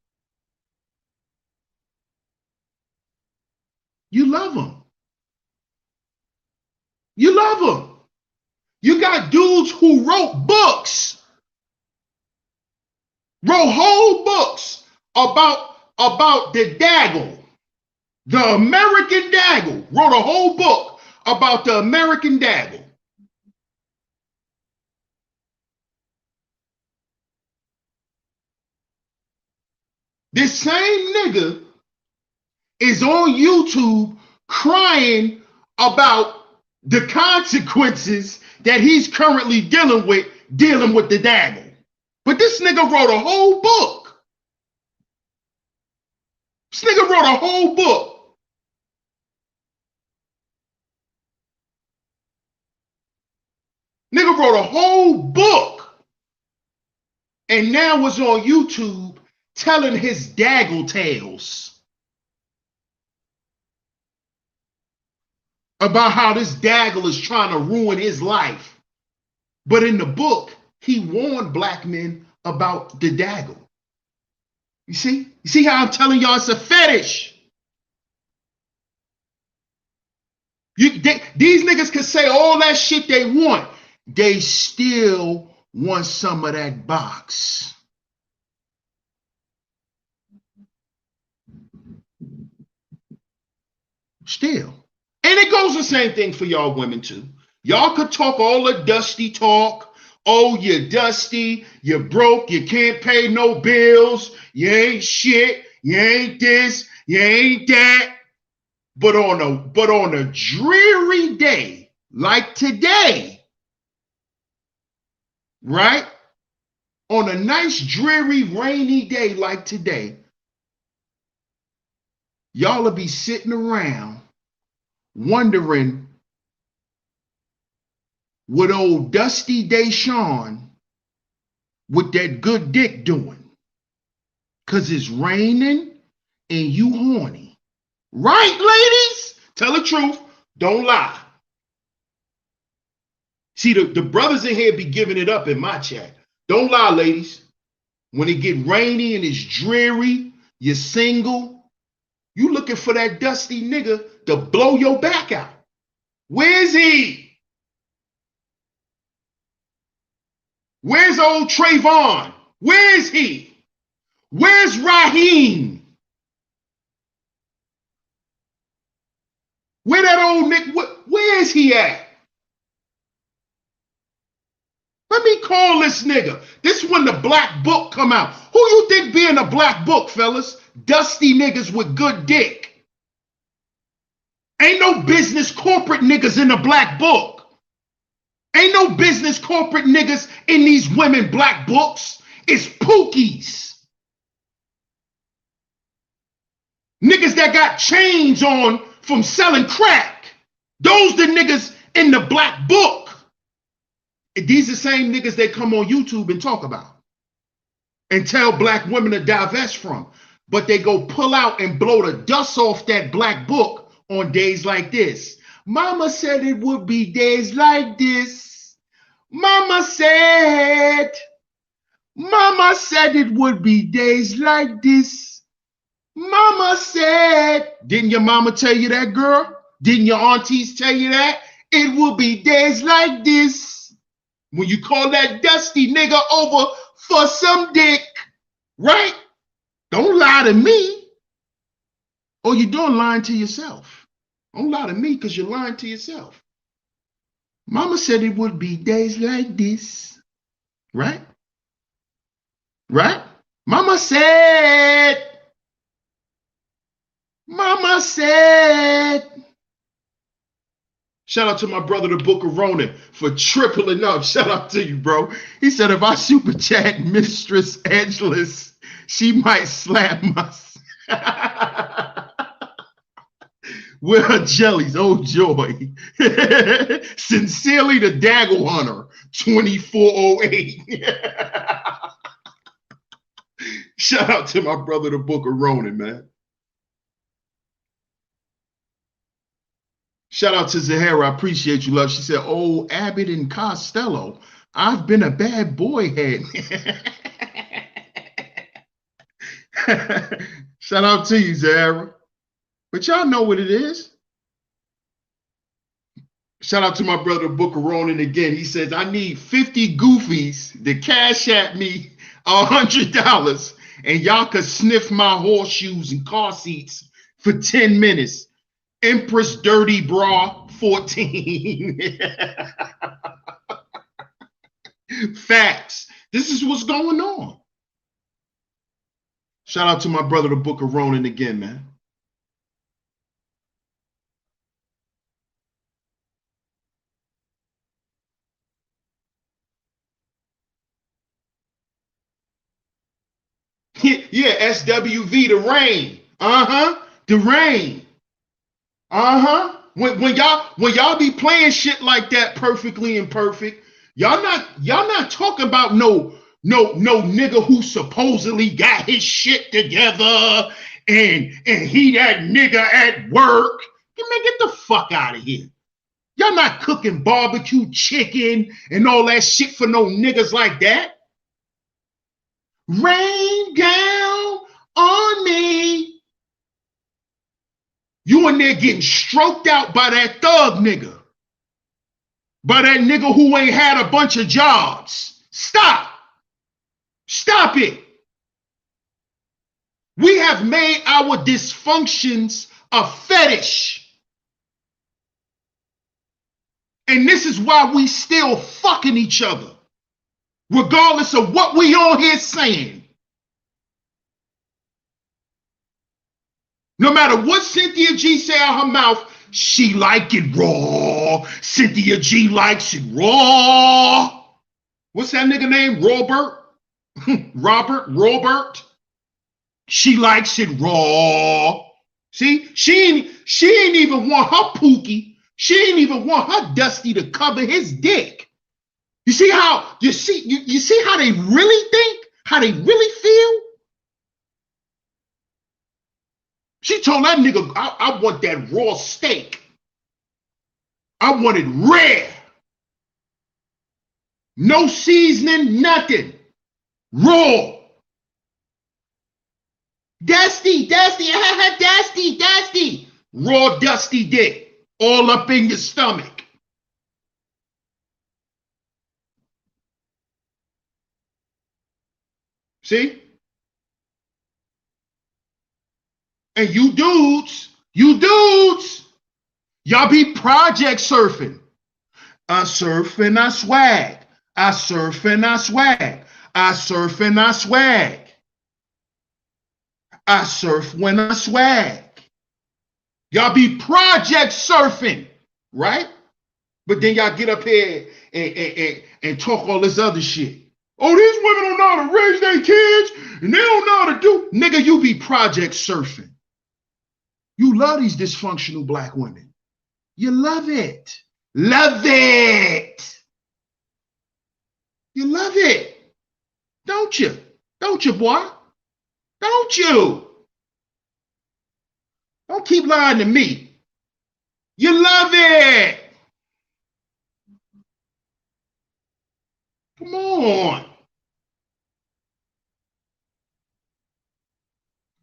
You love them. You love them. You got dudes who wrote books, wrote whole books about the daggle, the American daggle, wrote a whole book about the American daggle. This same nigga is on YouTube crying about the consequences that he's currently dealing with the daggle. But this nigga wrote a whole book. This nigga wrote a whole book. Nigga wrote a whole book. And now was on YouTube telling his daggle tales about how this daggle is trying to ruin his life. But in the book, he warned black men about the daggle. You see? You see how I'm telling y'all it's a fetish? These niggas can say all that shit they want. They still want some of that box. Still. And it goes the same thing for y'all women too. Y'all could talk all the dusty talk. Oh, you're dusty, you're broke, you can't pay no bills, you ain't shit, you ain't this, you ain't that. But on a dreary day like today, right? On a nice, dreary, rainy day like today, y'all will be sitting around wondering what old Dusty Deshawn with that good dick doing. Cause it's raining and you horny. Right, ladies? Tell the truth. Don't lie. See, the brothers in here be giving it up in my chat. Don't lie, ladies. When it get rainy and it's dreary, you're single, you looking for that dusty nigga to blow your back out. Where's he? Where's old Trayvon? Where's he? Where's Raheem? Where that old Nick? Where's he at? Let me call this nigga. This when the black book come out. Who you think be in a black book, fellas? Dusty niggas with good dick. Ain't no business corporate niggas in the black book. Ain't no business corporate niggas in these women black books. It's pookies. Niggas that got chains on from selling crack. Those the niggas in the black book. These the same niggas that come on YouTube and talk about and tell black women to divest from. But they go pull out and blow the dust off that black book on days like this. Mama said it would be days like this. Mama said it would be days like this. Mama said, didn't your mama tell you that, girl? Didn't your aunties tell you that? It will be days like this. When you call that dusty nigga over for some dick, right? Don't lie to me. Or you're doing lying to yourself. Don't lie to me because you're lying to yourself. Mama said it would be days like this, right? Right? Mama said. Shout out to my brother, the Book of Ronan, for tripling up. Shout out to you, bro. He said, if I super chat Mistress Edgeless, she might slap my... Where her jellies? Oh, joy. Sincerely, the Daggle Hunter, 2408. Shout out to my brother, the Book of Ronan, man. Shout out to Zahara. I appreciate you, love. She said, oh, Abbott and Costello, I've been a bad boy head. Shout out to you, Zahara. But y'all know what it is. Shout out to my brother, Book of Ronan again. He says, I need 50 goofies to cash at me $100 and y'all could sniff my horseshoes and car seats for 10 minutes. Empress Dirty Bra 14. Facts. This is what's going on. Shout out to my brother, the Book of Ronan again, man. Yeah, SWV, the rain. The rain. When y'all be playing shit like that, perfectly imperfect, y'all not talking about no nigga who supposedly got his shit together and he that nigga at work. Man, get the fuck out of here. Y'all not cooking barbecue chicken and all that shit for no niggas like that. Rain down on me. You in there getting stroked out by that thug nigga. By that nigga who ain't had a bunch of jobs. Stop. Stop it. We have made our dysfunctions a fetish. And this is why we still fucking each other. Regardless of what we on here saying. No matter what Cynthia G say out her mouth, she like it raw. Cynthia G likes it raw. What's that nigga name? Robert? She likes it raw. See, she ain't even want her Pookie. She ain't even want her Dusty to cover his dick. You see how you see how they really think? How they really feel? She told that nigga, I want that raw steak. I want it rare. No seasoning, nothing. Raw. Dusty. Raw dusty dick. All up in your stomach. See? And you dudes, y'all be project surfing. I surf and I swag. I surf and I swag. I surf and I swag. I surf when I swag. Y'all be project surfing, right? But then y'all get up here and talk all this other shit. Oh, these women don't know how to raise their kids and they don't know how to do. Nigga, you be project surfing. You love these dysfunctional black women. You love it. Love it. You love it. Don't you? Don't you, boy? Don't you? Don't keep lying to me. You love it. Come on.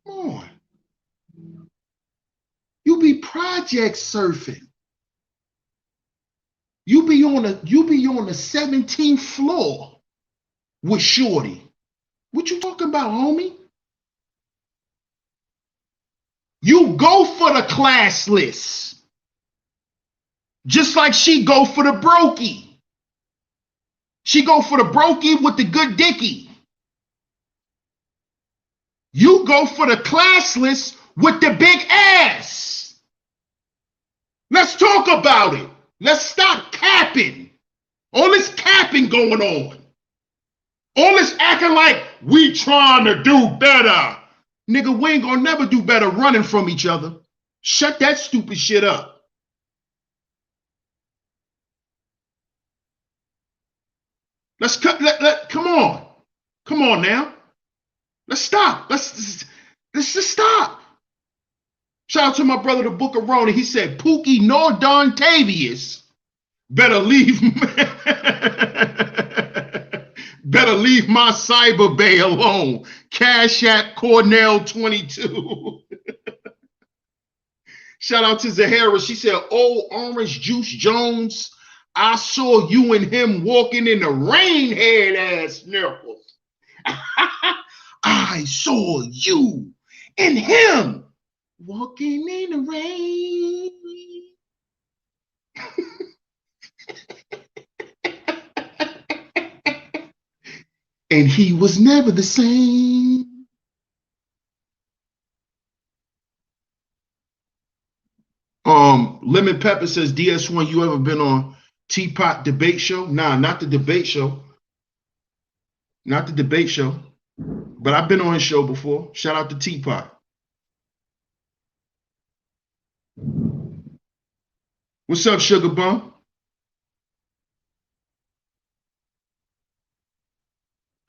Come on. You be project surfing. You be on the 17th floor with Shorty. What you talking about, homie? You go for the classless. Just like she go for the brokey. She go for the brokey with the good dickie. You go for the classless with the big ass. Let's talk about it. Let's stop capping. All this capping going on. All this acting like we trying to do better. Nigga, we ain't gonna never do better running from each other. Shut that stupid shit up. Let's come on. Come on now. Let's stop. Let's just stop. Shout out to my brother, the Book of Rona. He said, Pookie nor Dontavius better leave my cyber bay alone. CashApp Cornell 22. Shout out to Zahara. She said, oh, Orange Juice Jones, I saw you and him walking in the rain, head ass nipples. I saw you and him walking in the rain. And he was never the same. Lemon Pepper says, DS1, you ever been on Teapot debate show? Nah, not the debate show. Not the debate show. But I've been on his show before. Shout out to Teapot. What's up, Sugar Bum?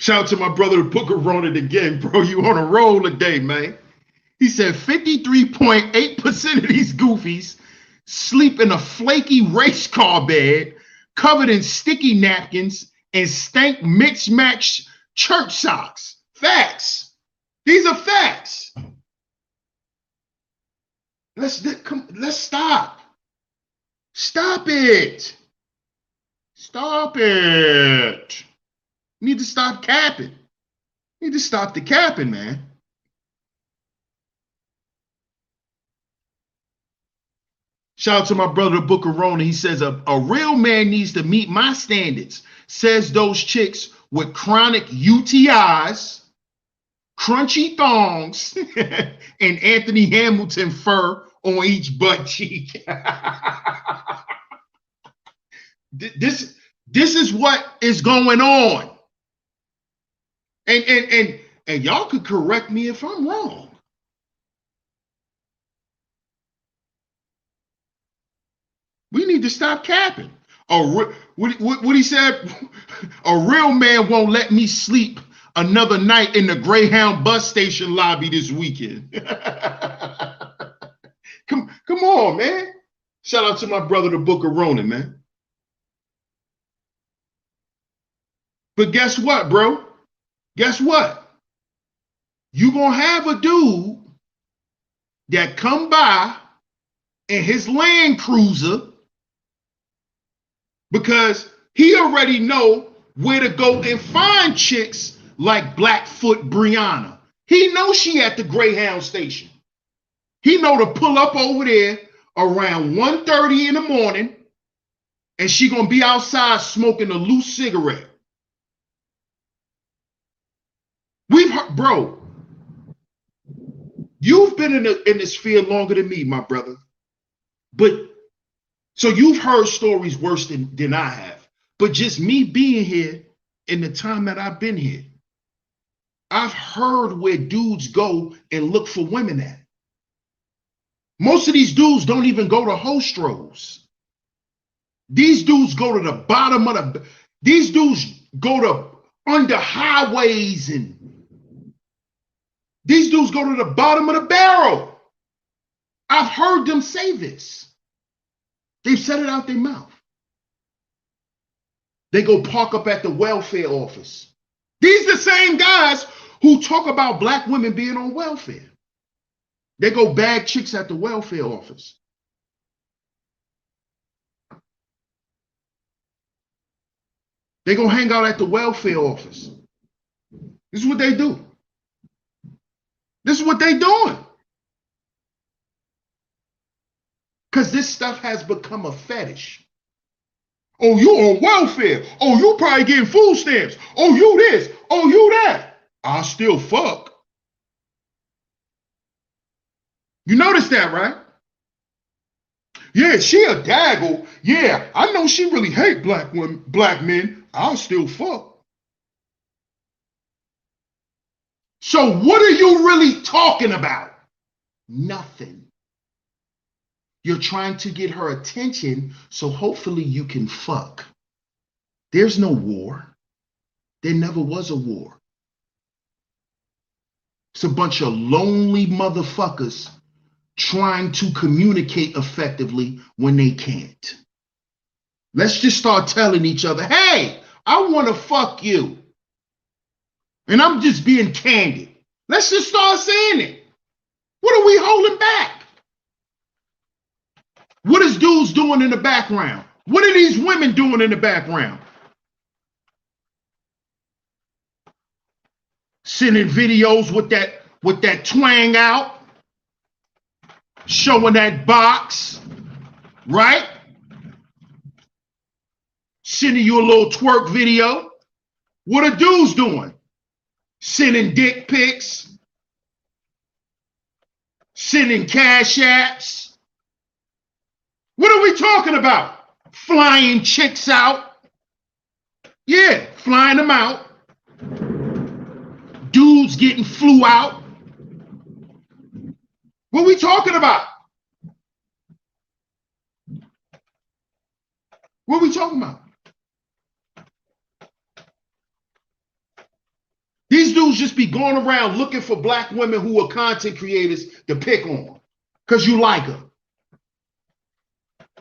Shout out to my brother, the Booker Ronan again, bro. You on a roll today, man. He said 53.8% of these goofies sleep in a flaky race car bed covered in sticky napkins and stank mixed-match church socks. Facts. These are facts. Let's stop. Stop it. Stop it. You need to stop capping. You need to stop the capping, man. Shout out to my brother, the Booker Ronan. He says, a real man needs to meet my standards. Says those chicks with chronic UTIs, crunchy thongs, and Anthony Hamilton fur on each butt cheek. This is what is going on. And y'all could correct me if I'm wrong. We need to stop capping. What he said, a real man won't let me sleep another night in the Greyhound bus station lobby this weekend. Come on, man. Shout out to my brother, the Booker Ronan, man. But guess what, bro? Guess what? You gonna have a dude that come by in his Land Cruiser because he already know where to go and find chicks like Blackfoot Brianna. He knows she at the Greyhound station. He know to pull up over there around 1:30 in the morning, and she gonna be outside smoking a loose cigarette. We've heard, bro, you've been in this field longer than me, my brother. But so you've heard stories worse than I have. But just me being here in the time that I've been here, I've heard where dudes go and look for women at. Most of these dudes don't even go to hostros. These dudes go to the bottom of these dudes go to under highways, and these dudes go to the bottom of the barrel. I've heard them say this. They've said it out their mouth. They go park up at the welfare office. These are the same guys who talk about black women being on welfare. They go bag chicks at the welfare office. They go hang out at the welfare office. This is what they do. This is what they doing. Because this stuff has become a fetish. Oh, you on welfare. Oh, you probably getting food stamps. Oh, you this. Oh, you that. I'll still fuck. You notice that, right? Yeah, she a daggle. Yeah, I know she really hate black women, black men. I'll still fuck. So what are you really talking about? Nothing. You're trying to get her attention, so hopefully you can fuck. There's no war. There never was a war. It's a bunch of lonely motherfuckers trying to communicate effectively when they can't. Let's just start telling each other, hey, I want to fuck you. And I'm just being candid. Let's just start saying it. What are we holding back? What is dudes doing in the background? What are these women doing in the background? Sending videos with that twang out, showing that box, right? Sending you a little twerk video. What are dudes doing? Sending dick pics, sending cash apps. What are we talking about? Flying chicks out. Yeah, flying them out. Dudes getting flew out. What are we talking about? What are we talking about? These dudes just be going around looking for black women who are content creators to pick on. Because you like her.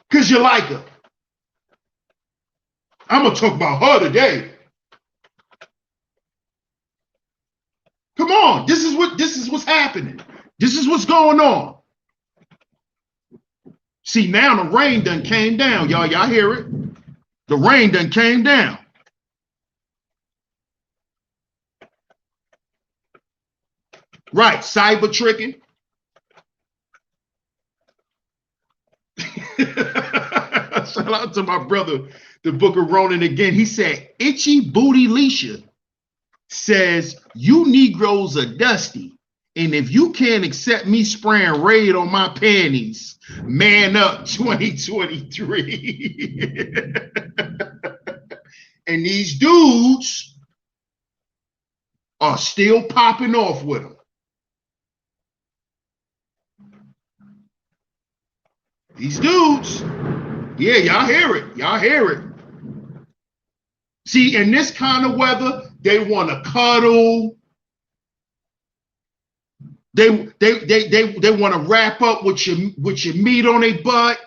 Because you like her. I'm going to talk about her today. Come on. This is what's happening. This is what's going on. See, now the rain done came down. Y'all hear it? The rain done came down. Right, cyber tricking. Shout out to my brother, the Book of Ronan again. He said, Itchy Booty Leisha says, you Negroes are dusty. And if you can't accept me spraying Raid on my panties, man up 2023. And these dudes are still popping off with them. These dudes, yeah, y'all hear it. Y'all hear it. See, in this kind of weather, they want to cuddle. They want to wrap up with your meat on their butt.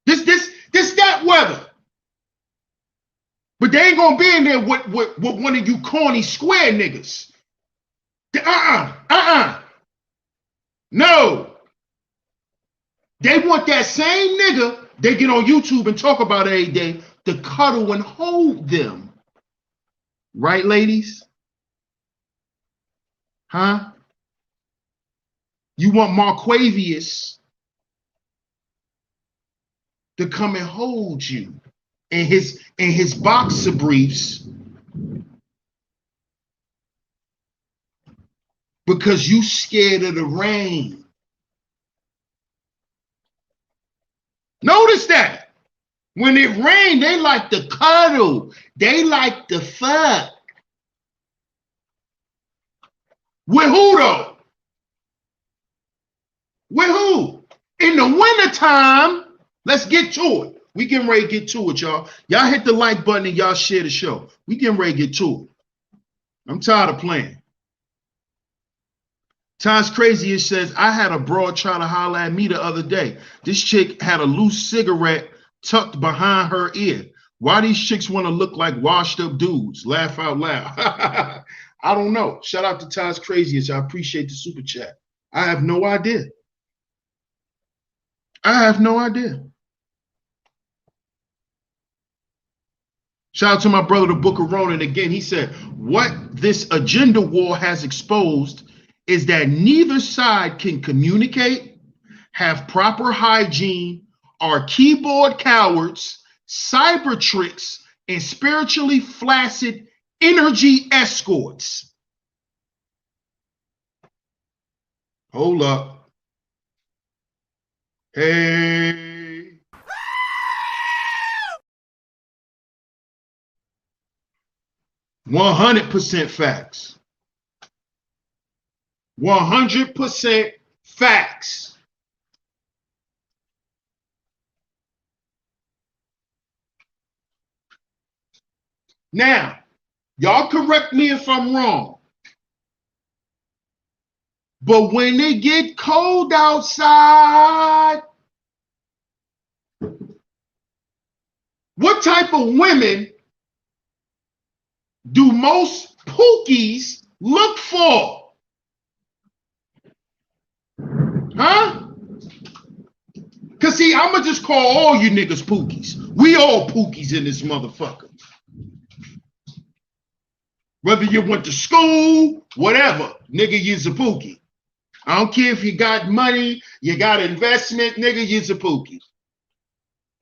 This that weather. But they ain't gonna be in there with one of you corny square niggas. No. They want that same nigga they get on YouTube and talk about every day to cuddle and hold them. Right, ladies? Huh? You want Marquavius to come and hold you in his boxer briefs because you scared of the rain. Notice that. When it rains, they like to cuddle. They like to fuck. With who though? With who? In the wintertime, let's get to it. We getting ready to get to it, y'all. Y'all hit the like button and y'all share the show. We getting ready to get to it. I'm tired of playing. Times Crazy, it says, I had a broad try to holler at me the other day. This chick had a loose cigarette tucked behind her ear. Why these chicks want to look like washed up dudes? Laugh out loud. I don't know. Shout out to Times Crazy. I appreciate the super chat. I have no idea. I have no idea. Shout out to my brother, the Book of Ronan again. He said, what this agenda war has exposed is that neither side can communicate, have proper hygiene, are keyboard cowards, cyber tricks, and spiritually flaccid energy escorts. Hold up. Hey. %100 facts. 100% facts. Now, y'all correct me if I'm wrong, but when it get cold outside, what type of women do most pookies look for? Huh? Because see, I'm going to just call all you niggas pookies. We all pookies in this motherfucker. Whether you went to school, whatever, nigga, you's a pookie. I don't care if you got money, you got investment, nigga, you's a pookie.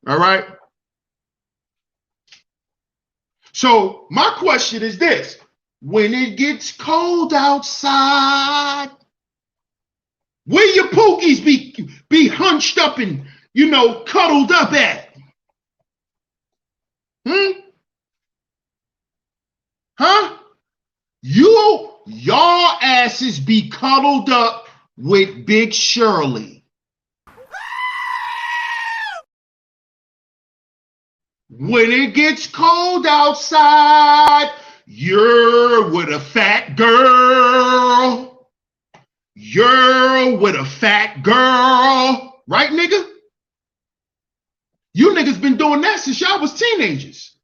All right? So my question is this. When it gets cold outside, where your pookies be hunched up and, you know, cuddled up at? Huh? Y'all asses be cuddled up with Big Shirley. When it gets cold outside, you're with a fat girl. You're with a fat girl. Right, nigga? You niggas been doing that since y'all was teenagers.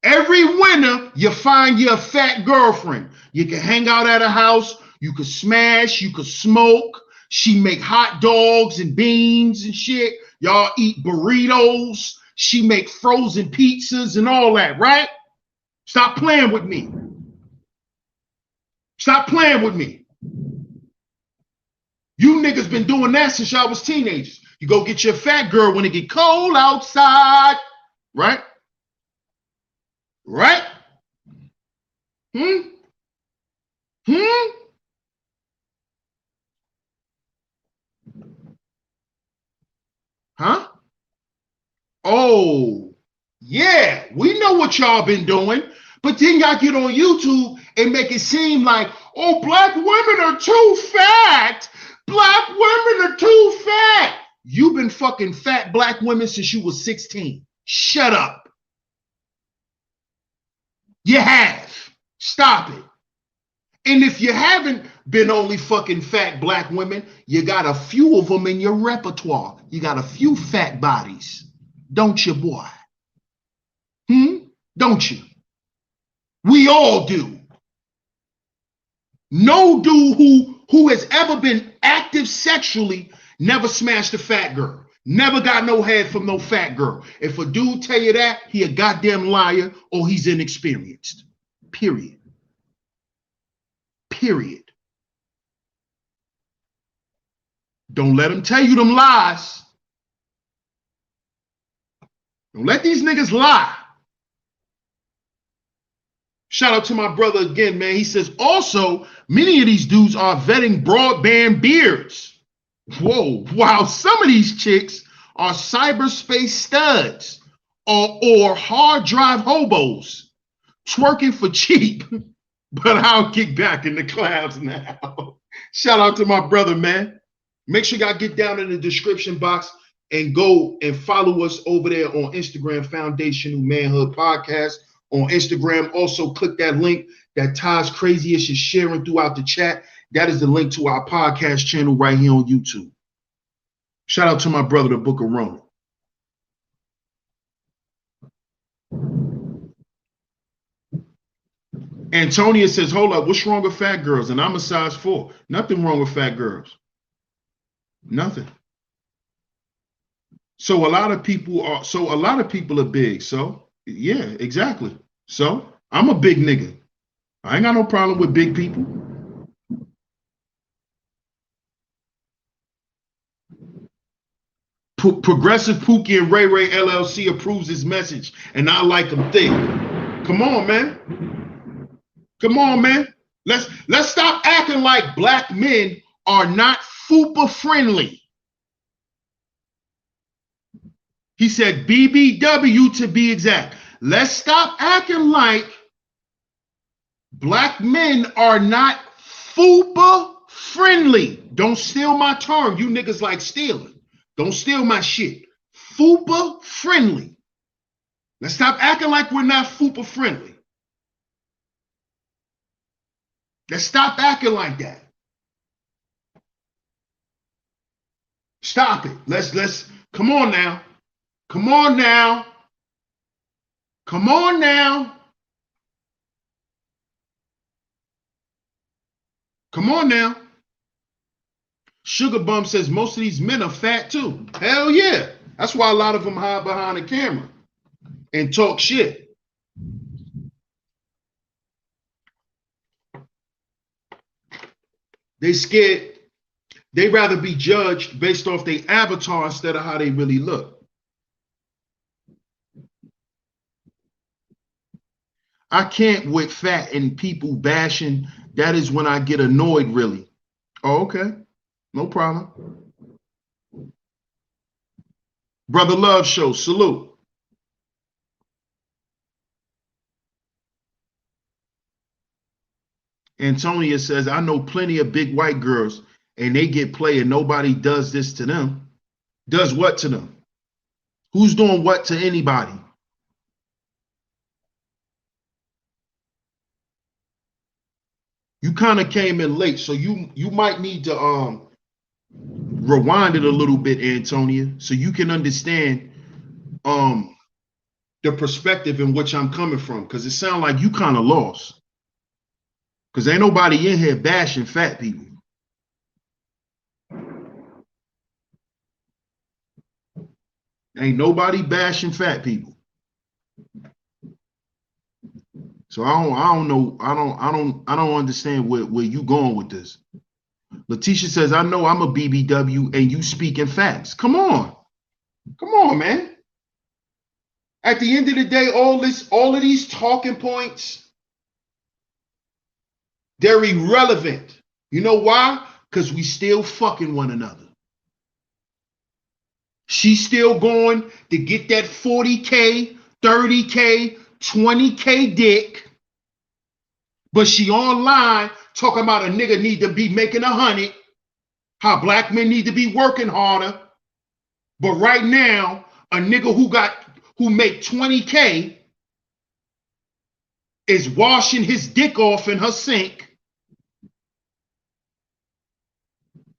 Every winter, you find your fat girlfriend. You can hang out at her house. You can smash. You can smoke. She make hot dogs and beans and shit. Y'all eat burritos. She make frozen pizzas and all that, right? Stop playing with me. Stop playing with me. You niggas been doing that since y'all was teenagers. You go get your fat girl when it get cold outside, right? Right? Huh? Oh, yeah, we know what y'all been doing, but then y'all get on YouTube and make it seem like, oh, black women are too fat. Black women are too fat. You've been fucking fat black women since you was 16. Shut up. You have. Stop it. And if you haven't been only fucking fat black women, you got a few of them in your repertoire. You got a few fat bodies. Don't you, boy? Don't you? We all do. No dude who has ever been active sexually never smashed a fat girl. Never got no head from no fat girl. If a dude tell you that, he a goddamn liar or he's inexperienced. Period. Period. Don't let them tell you them lies. Don't let these niggas lie. Shout out to my brother again, man. He says, also, many of these dudes are vetting broadband beards. Whoa, while some of these chicks are cyberspace studs or hard drive hobos twerking for cheap. But I'll kick back in the clouds now. Shout out to my brother, man. Make sure y'all get down in the description box and go and follow us over there on Instagram, Foundational Manhood Podcast on Instagram. Also, click that link that Taj Craziest is sharing throughout the chat. That is the link to our podcast channel right here on YouTube. Shout out to my brother, the Book of Rome. Antonia says, hold up, what's wrong with fat girls? And I'm a size 4. Nothing wrong with fat girls. Nothing. So a lot of people are big. So yeah, exactly. So I'm a big nigga. I ain't got no problem with big people. Progressive Pookie and Ray Ray LLC approves his message, and I like him thick. Come on, man. Come on, man. Let's stop acting like black men are not fupa friendly. He said BBW to be exact. Let's stop acting like black men are not fupa friendly. Don't steal my term. You niggas like stealing. Don't steal my shit. Fupa friendly. Let's stop acting like we're not fupa friendly. Let's stop acting like that. Stop it. Let's come on now. Come on now. Come on now. Come on now. Sugar Bum says most of these men are fat too. Hell yeah. That's why a lot of them hide behind the camera and talk shit. They scared. They rather be judged based off their avatar instead of how they really look. I can't with fat and people bashing. That is when I get annoyed, really. Oh, okay. No problem. Brother Love Show, salute. Antonia says, I know plenty of big white girls and they get play and nobody does this to them. Does what to them? Who's doing what to anybody? You kind of came in late, so you might need to rewind it a little bit, Antonia, so you can understand the perspective in which I'm coming from, because it sounds like you kind of lost. Because ain't nobody in here bashing fat people. Ain't nobody bashing fat people. So I don't know. I don't understand where you going with this. Letitia says, I know I'm a BBW and you speaking facts. Come on. Come on, man. At the end of the day, all of these talking points, they're irrelevant. You know why? Because we still fucking one another. She's still going to get that 40K, 30K, 20K dick. But she online talking about a nigga need to be making 100, how black men need to be working harder. But right now, a nigga who make 20K is washing his dick off in her sink.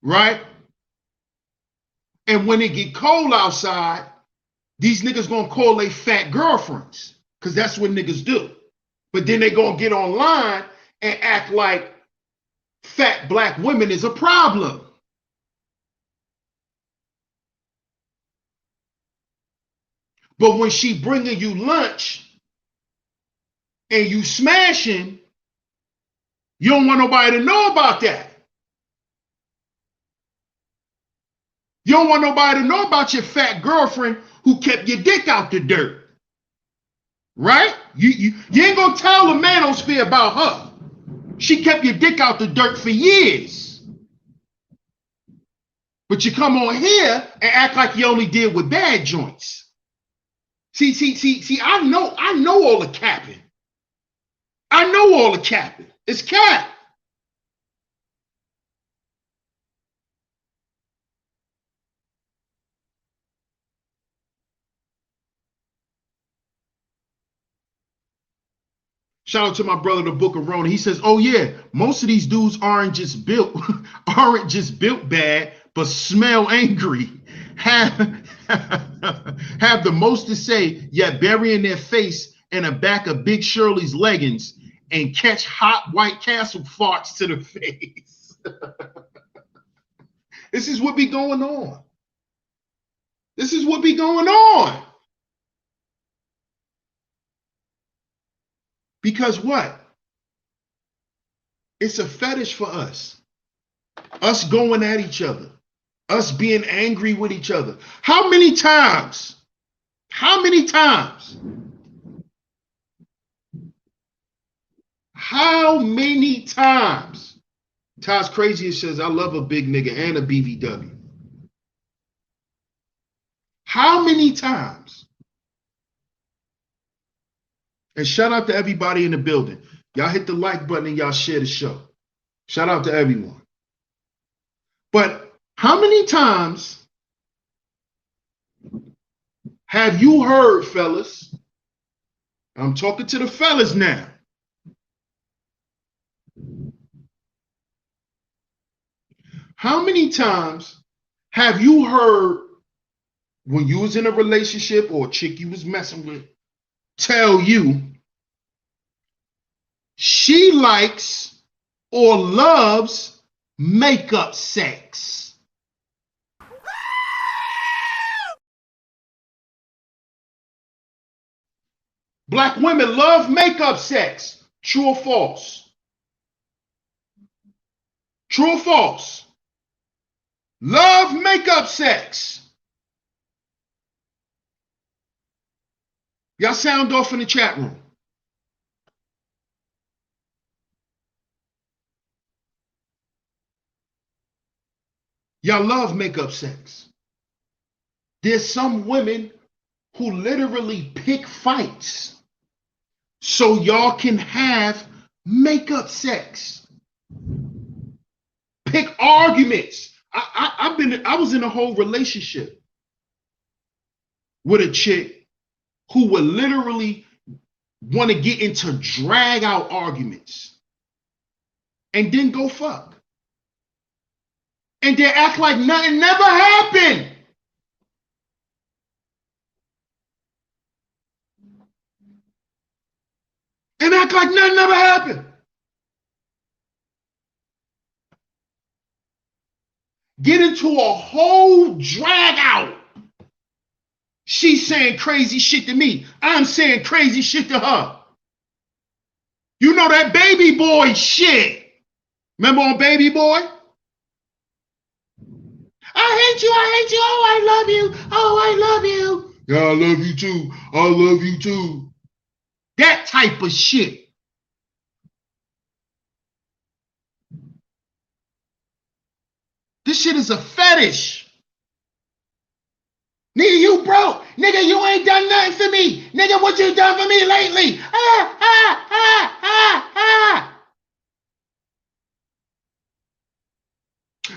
Right? And when it get cold outside, these niggas gonna call they fat girlfriends, because that's what niggas do. But then they gonna get online and act like fat black women is a problem. But when she bringing you lunch and you smashing, you don't want nobody to know about that. You don't want nobody to know about your fat girlfriend who kept your dick out the dirt. Right? You ain't gonna tell the manosphere about her. She kept your dick out the dirt for years. But you come on here and act like you only deal with bad joints. See, I know all the capping. I know all the capping. It's cap. Shout out to my brother, the Book of Rona. He says, "Oh yeah, most of these dudes aren't just built bad, but smell angry. Have the most to say, yet burying their face in the back of Big Shirley's leggings and catch hot White Castle farts to the face." This is what be going on. This is what be going on. Because what? It's a fetish for us. Us going at each other. Us being angry with each other. How many times? How many times? How many times? Todd's Crazy says, I love a big nigga and a BVW. How many times? And shout out to everybody in the building. Y'all hit the like button and y'all share the show. Shout out to everyone. But how many times have you heard, fellas? I'm talking to the fellas now. How many times have you heard when you was in a relationship or a chick you was messing with tell you she likes or loves makeup sex? Black women love makeup sex. True or false? True or false? Love makeup sex. Y'all sound off in the chat room. Y'all love makeup sex. There's some women who literally pick fights so y'all can have makeup sex. Pick arguments. I was in a whole relationship with a chick who would literally want to get into drag out arguments. and then go fuck. And then act like nothing never happened. And act like nothing never happened. Get into a whole drag out. She's saying crazy shit to me. I'm saying crazy shit to her. You know that baby boy shit. Remember on Baby Boy? I hate you, oh, I love you, oh, I love you. Yeah, I love you too, I love you too. That type of shit. This shit is a fetish. Nigga, you broke. Nigga, you ain't done nothing for me. Nigga, what you done for me lately? Ah, ah, ah, ah, ah.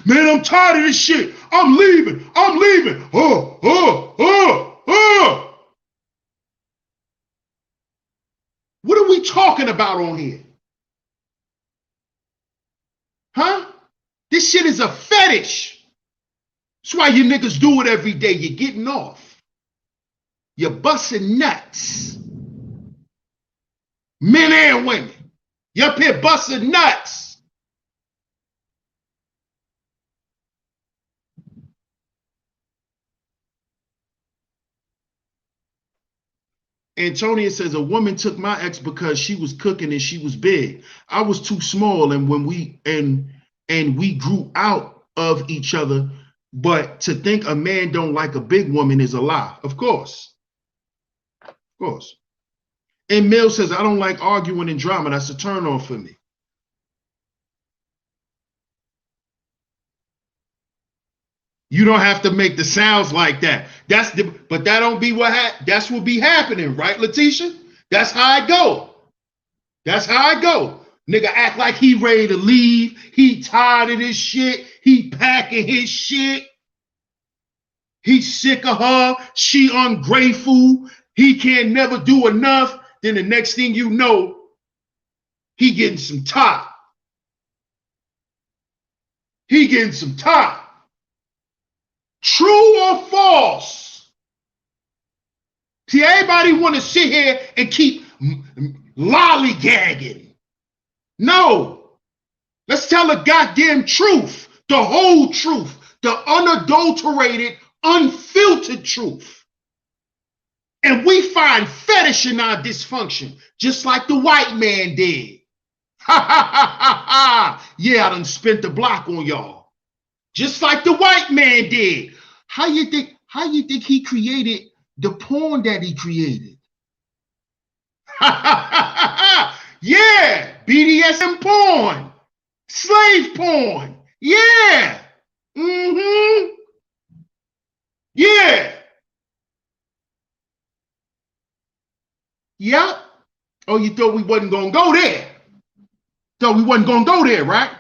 Man, I'm tired of this shit. I'm leaving. I'm leaving. What are we talking about on here? Huh? This shit is a fetish. That's why you niggas do it every day. You're getting off. You're busting nuts. Men and women. You're up here busting nuts. Antonia says, a woman took my ex because she was cooking and she was big. I was too small, and when we grew out of each other. But to think a man don't like a big woman is a lie. Of course. Of course. And Mill says, I don't like arguing and drama. That's a turn on for me. You don't have to make the sounds like that. But that don't be that's what be happening, right, Letitia? That's how I go. That's how I go. Nigga act like he ready to leave. He tired of this shit. He packing his shit. He's sick of her. She ungrateful. He can't never do enough. Then the next thing you know, he getting some top. He getting some top. True or false? See, everybody want to sit here and keep lollygagging. No. Let's tell the goddamn truth, the whole truth, the unadulterated, unfiltered truth. And we find fetish in our dysfunction, just like the white man did. Ha ha ha ha ha. Yeah, I done spent the block on y'all. Just like the white man did. How you think he created the porn that he created? Yeah, BDSM porn, slave porn. Yeah. Yeah. Yep. Oh, you thought we wasn't gonna go there? Thought we wasn't gonna go there, right?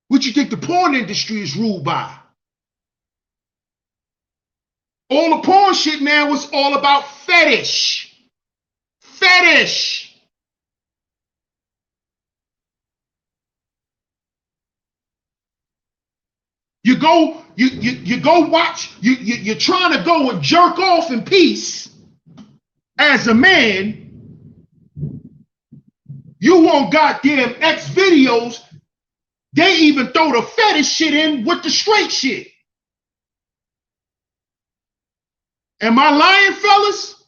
What you think the porn industry is ruled by? All the porn shit now was all about fetish. Fetish. You go watch, you're trying to go and jerk off in peace as a man. You want goddamn X videos. They even throw the fetish shit in with the straight shit. Am I lying, fellas?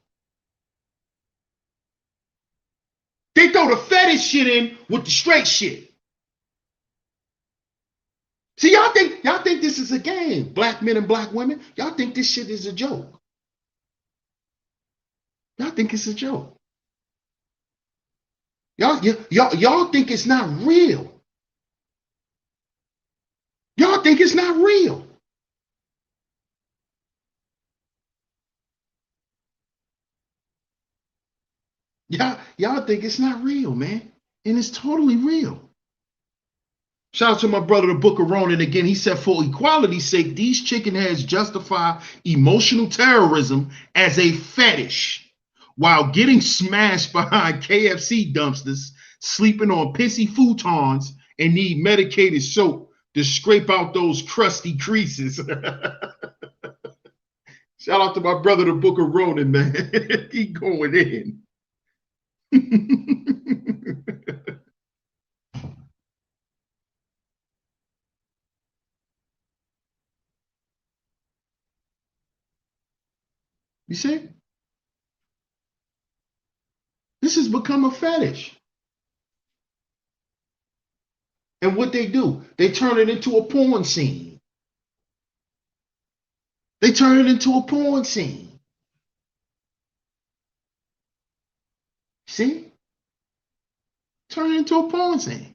They throw the fetish shit in with the straight shit. See, y'all think this is a game, black men and black women. Y'all think this shit is a joke. Y'all think it's a joke. Y'all think it's not real. Y'all think it's not real. Y'all think it's not real, man. And it's totally real. Shout out to my brother, the Book of Ronan. Again, he said, for equality's sake, these chicken heads justify emotional terrorism as a fetish while getting smashed behind KFC dumpsters, sleeping on pissy futons, and need medicated soap to scrape out those crusty creases. Shout out to my brother, the Book of Ronan, man. He going in. You see? This has become a fetish. And what they do, they turn it into a porn scene. They turn it into a porn scene. See? Turn it into a porn scene.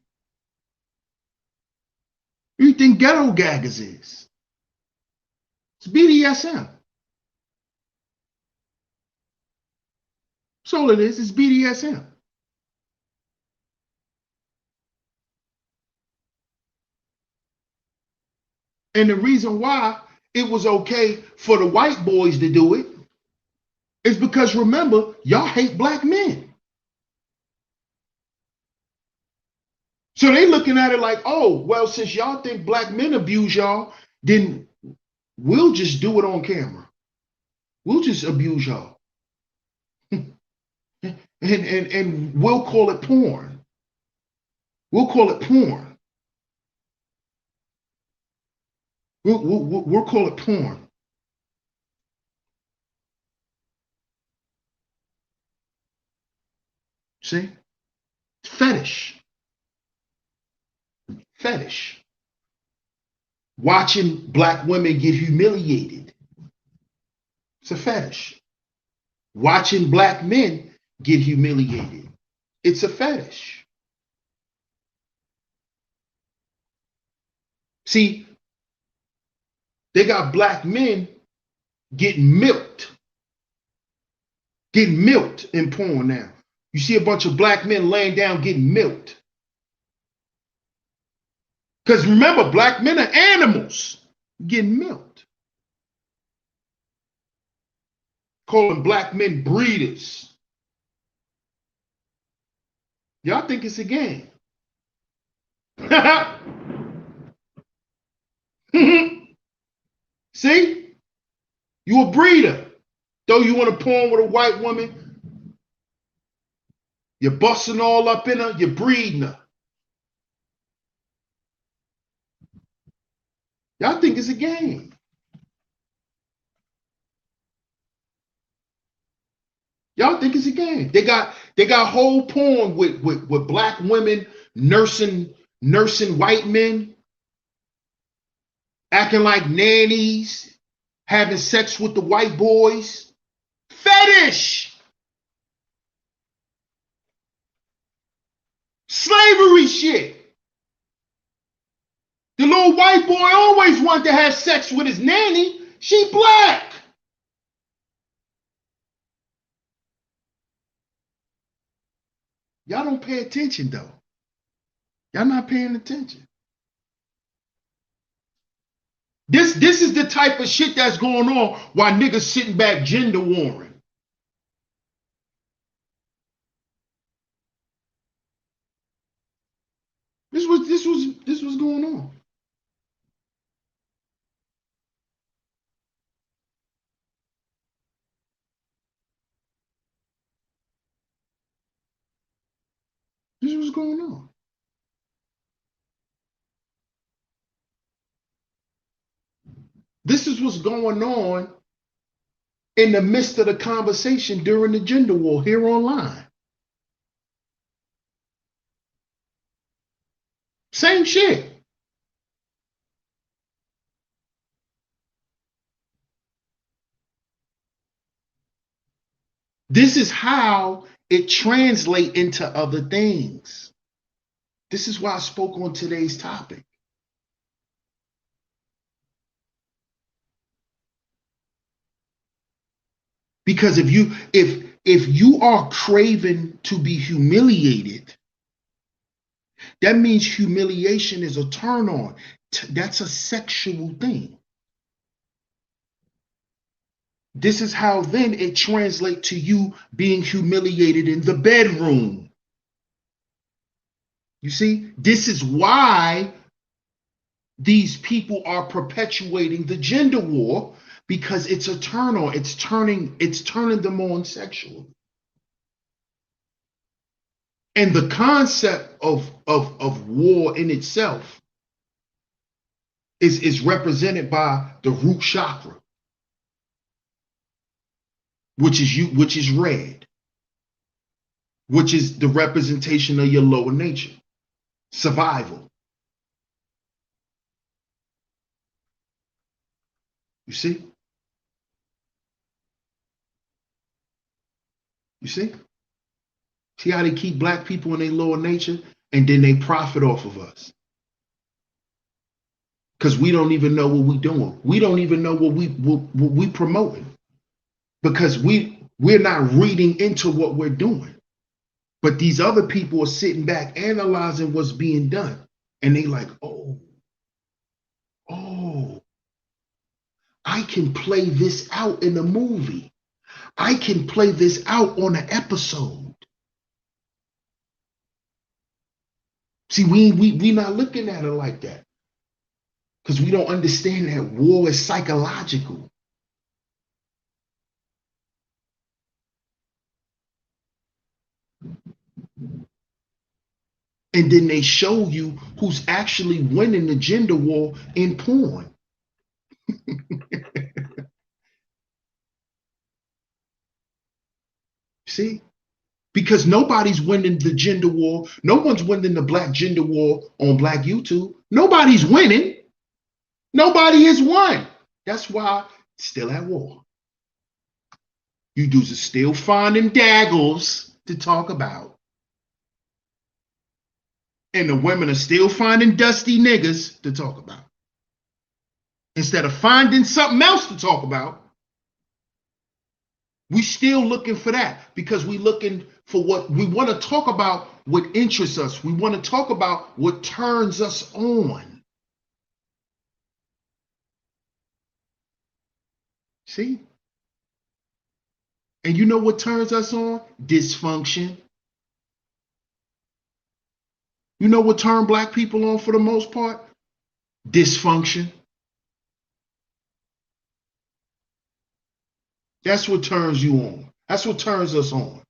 What do you think ghetto gaggers is? It's BDSM. That's all it is. It's BDSM. And the reason why it was okay for the white boys to do it is because, remember, y'all hate black men. So they looking at it like, oh, well, since y'all think black men abuse y'all, then we'll just do it on camera. We'll just abuse y'all. and we'll call it porn. We'll call it porn. We'll call it porn. See? Fetish. Fetish. Watching black women get humiliated. It's a fetish. Watching black men get humiliated. It's a fetish. See, they got black men getting milked. Getting milked in porn now. You see a bunch of black men laying down getting milked. Because remember, black men are animals getting milked. Calling black men breeders. Y'all think it's a game. See? You a breeder. Though you want to porn with a white woman, you're busting all up in her, you're breeding her. Y'all think it's a game. Y'all think it's a game. They got whole porn with black women nursing white men, acting like nannies, having sex with the white boys. Fetish. Slavery shit. The little white boy always wanted to have sex with his nanny. She black. Y'all don't pay attention though. Y'all not paying attention. This is the type of shit that's going on while niggas sitting back gender warring. This was going on. This was going on. This is what's going on in the midst of the conversation during the gender war here online. Same shit. This is how it translates into other things. This is why I spoke on today's topic. Because if you are craving to be humiliated, that means humiliation is a turn on. That's a sexual thing. This is how then it translates to you being humiliated in the bedroom. You see, this is why these people are perpetuating the gender war, because it's a turn on. It's turning them on sexually. And the concept of war in itself is represented by the root chakra, which is red, which is the representation of your lower nature, survival. You see? You see? See how they keep black people in their lower nature, and then they profit off of us. Because we don't even know what we're doing. We don't even know what we promoting. Because we're not reading into what we're doing. But these other people are sitting back analyzing what's being done. And they like, oh, I can play this out in a movie. I can play this out on an episode. See, we not looking at it like that. Because we don't understand that war is psychological. And then they show you who's actually winning the gender war in porn. See? Because nobody's winning the gender war. No one's winning the black gender war on black YouTube. Nobody's winning. Nobody has won. That's why it's still at war. You dudes are still finding daggles to talk about. And the women are still finding dusty niggas to talk about. Instead of finding something else to talk about, we still looking for that, because we looking for what we want to talk about, what interests us. We want to talk about what turns us on. See? And you know what turns us on? Dysfunction. You know what turns black people on for the most part? Dysfunction. That's what turns you on. That's what turns us on.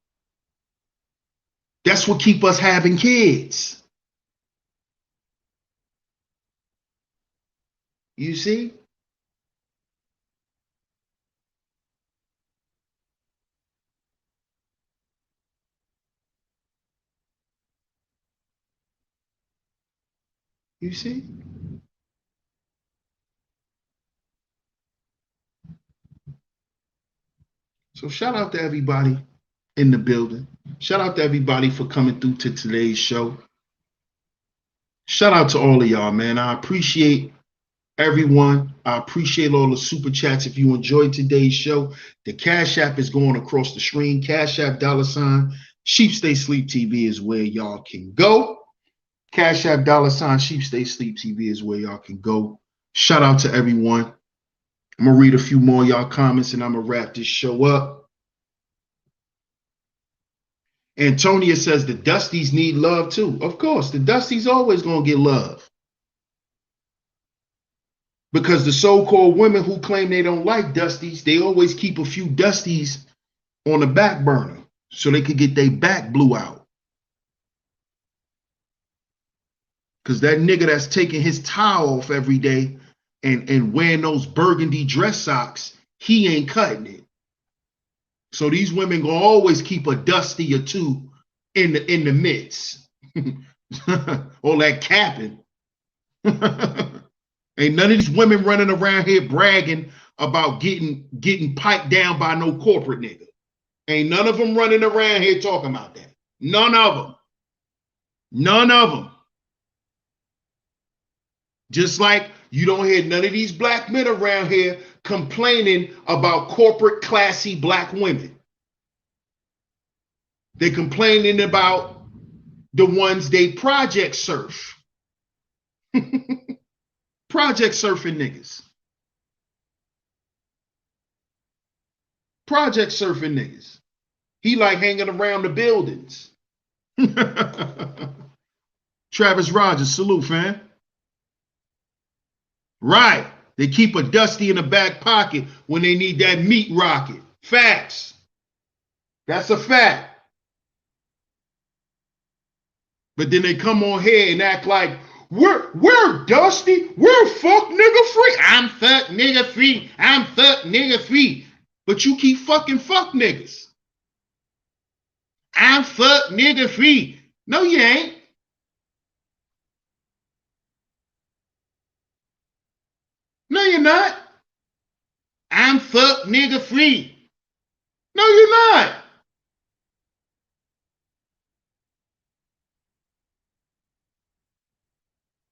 That's what keeps us having kids. You see? You see? So shout out to everybody in the building. Shout out to everybody for coming through to today's show. Shout out to all of y'all, man. I appreciate everyone. I appreciate all the super chats. If you enjoyed today's show, the Cash App is going across the screen. Cash App $ Sheep Stay Sleep TV is where y'all can go. Cash App $ Sheep Stay Sleep TV is where y'all can go. Shout out to everyone. I'm gonna read a few more of y'all comments and I'm gonna wrap this show up. Antonia says the Dusties need love too. Of course, the Dusties always gonna get love. Because the so-called women who claim they don't like Dusties, they always keep a few Dusties on the back burner so they could get their back blew out. Because that nigga that's taking his tie off every day and wearing those burgundy dress socks, he ain't cutting it. So these women gonna always keep a Dusty or two in the midst. All that capping. Ain't none of these women running around here bragging about getting piped down by no corporate nigga. Ain't none of them running around here talking about that. None of them. None of them. Just like you don't hear none of these black men around here complaining about corporate classy black women. They're complaining about the ones they project surf. Project surfing niggas. Project surfing niggas. He like hanging around the buildings. Travis Rogers, salute, fam. Right. They keep a Dusty in the back pocket when they need that meat rocket. Facts. That's a fact. But then they come on here and act like we're Dusty, we're fuck nigga free. I'm fuck nigga free. I'm fuck nigga free. But you keep fucking fuck niggas. I'm fuck nigga free. No, you ain't. No, you're not. I'm fuck nigga free. No, you're not.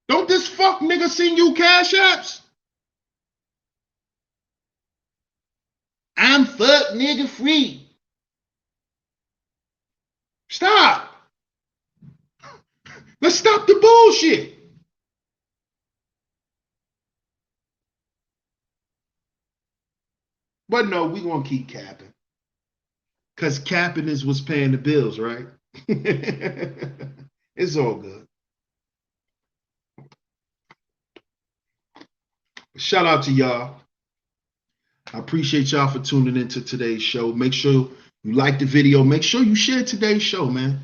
Don't this fuck nigga send you cash apps? I'm fuck nigga free. Stop. Let's stop the bullshit. But no, we gonna keep capping. Cause capping is what's paying the bills, right? It's all good. Shout out to y'all. I appreciate y'all for tuning into today's show. Make sure you like the video. Make sure you share today's show, man.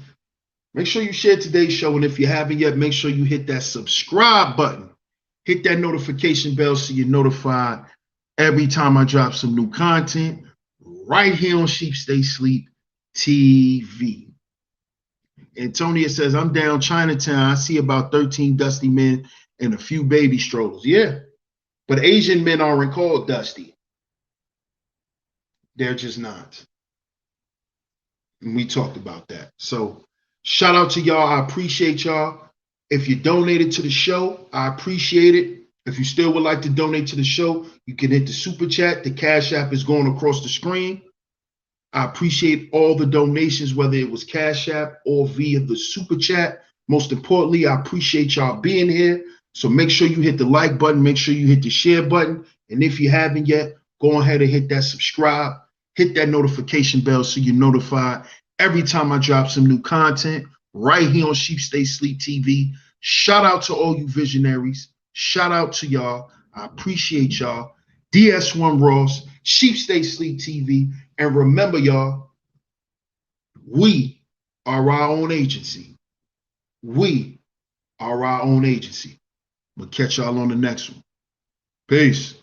Make sure you share today's show. And if you haven't yet, make sure you hit that subscribe button. Hit that notification bell so you're notified every time I drop some new content right here on Sheep Stay Sleep TV. Antonia says, I'm down Chinatown. I see about 13 dusty men and a few baby strollers. Yeah, but Asian men aren't called dusty. They're just not. And we talked about that. So shout out to y'all. I appreciate y'all. If you donated to the show, I appreciate it. If you still would like to donate to the show, you can hit the super chat. The Cash App is going across the screen. I appreciate all the donations, whether it was Cash App or via the super chat. Most importantly, I appreciate y'all being here. So make sure you hit the like button. Make sure you hit the share button. And if you haven't yet, go ahead and hit that subscribe. Hit that notification bell so you're notified every time I drop some new content right here on Sheep Stay Sleep TV. Shout out to all you visionaries. Shout out to y'all. I appreciate y'all. DS1 Ross, Sheep Stay Sleep TV. And remember, y'all, we are our own agency. We are our own agency. We'll catch y'all on the next one. Peace.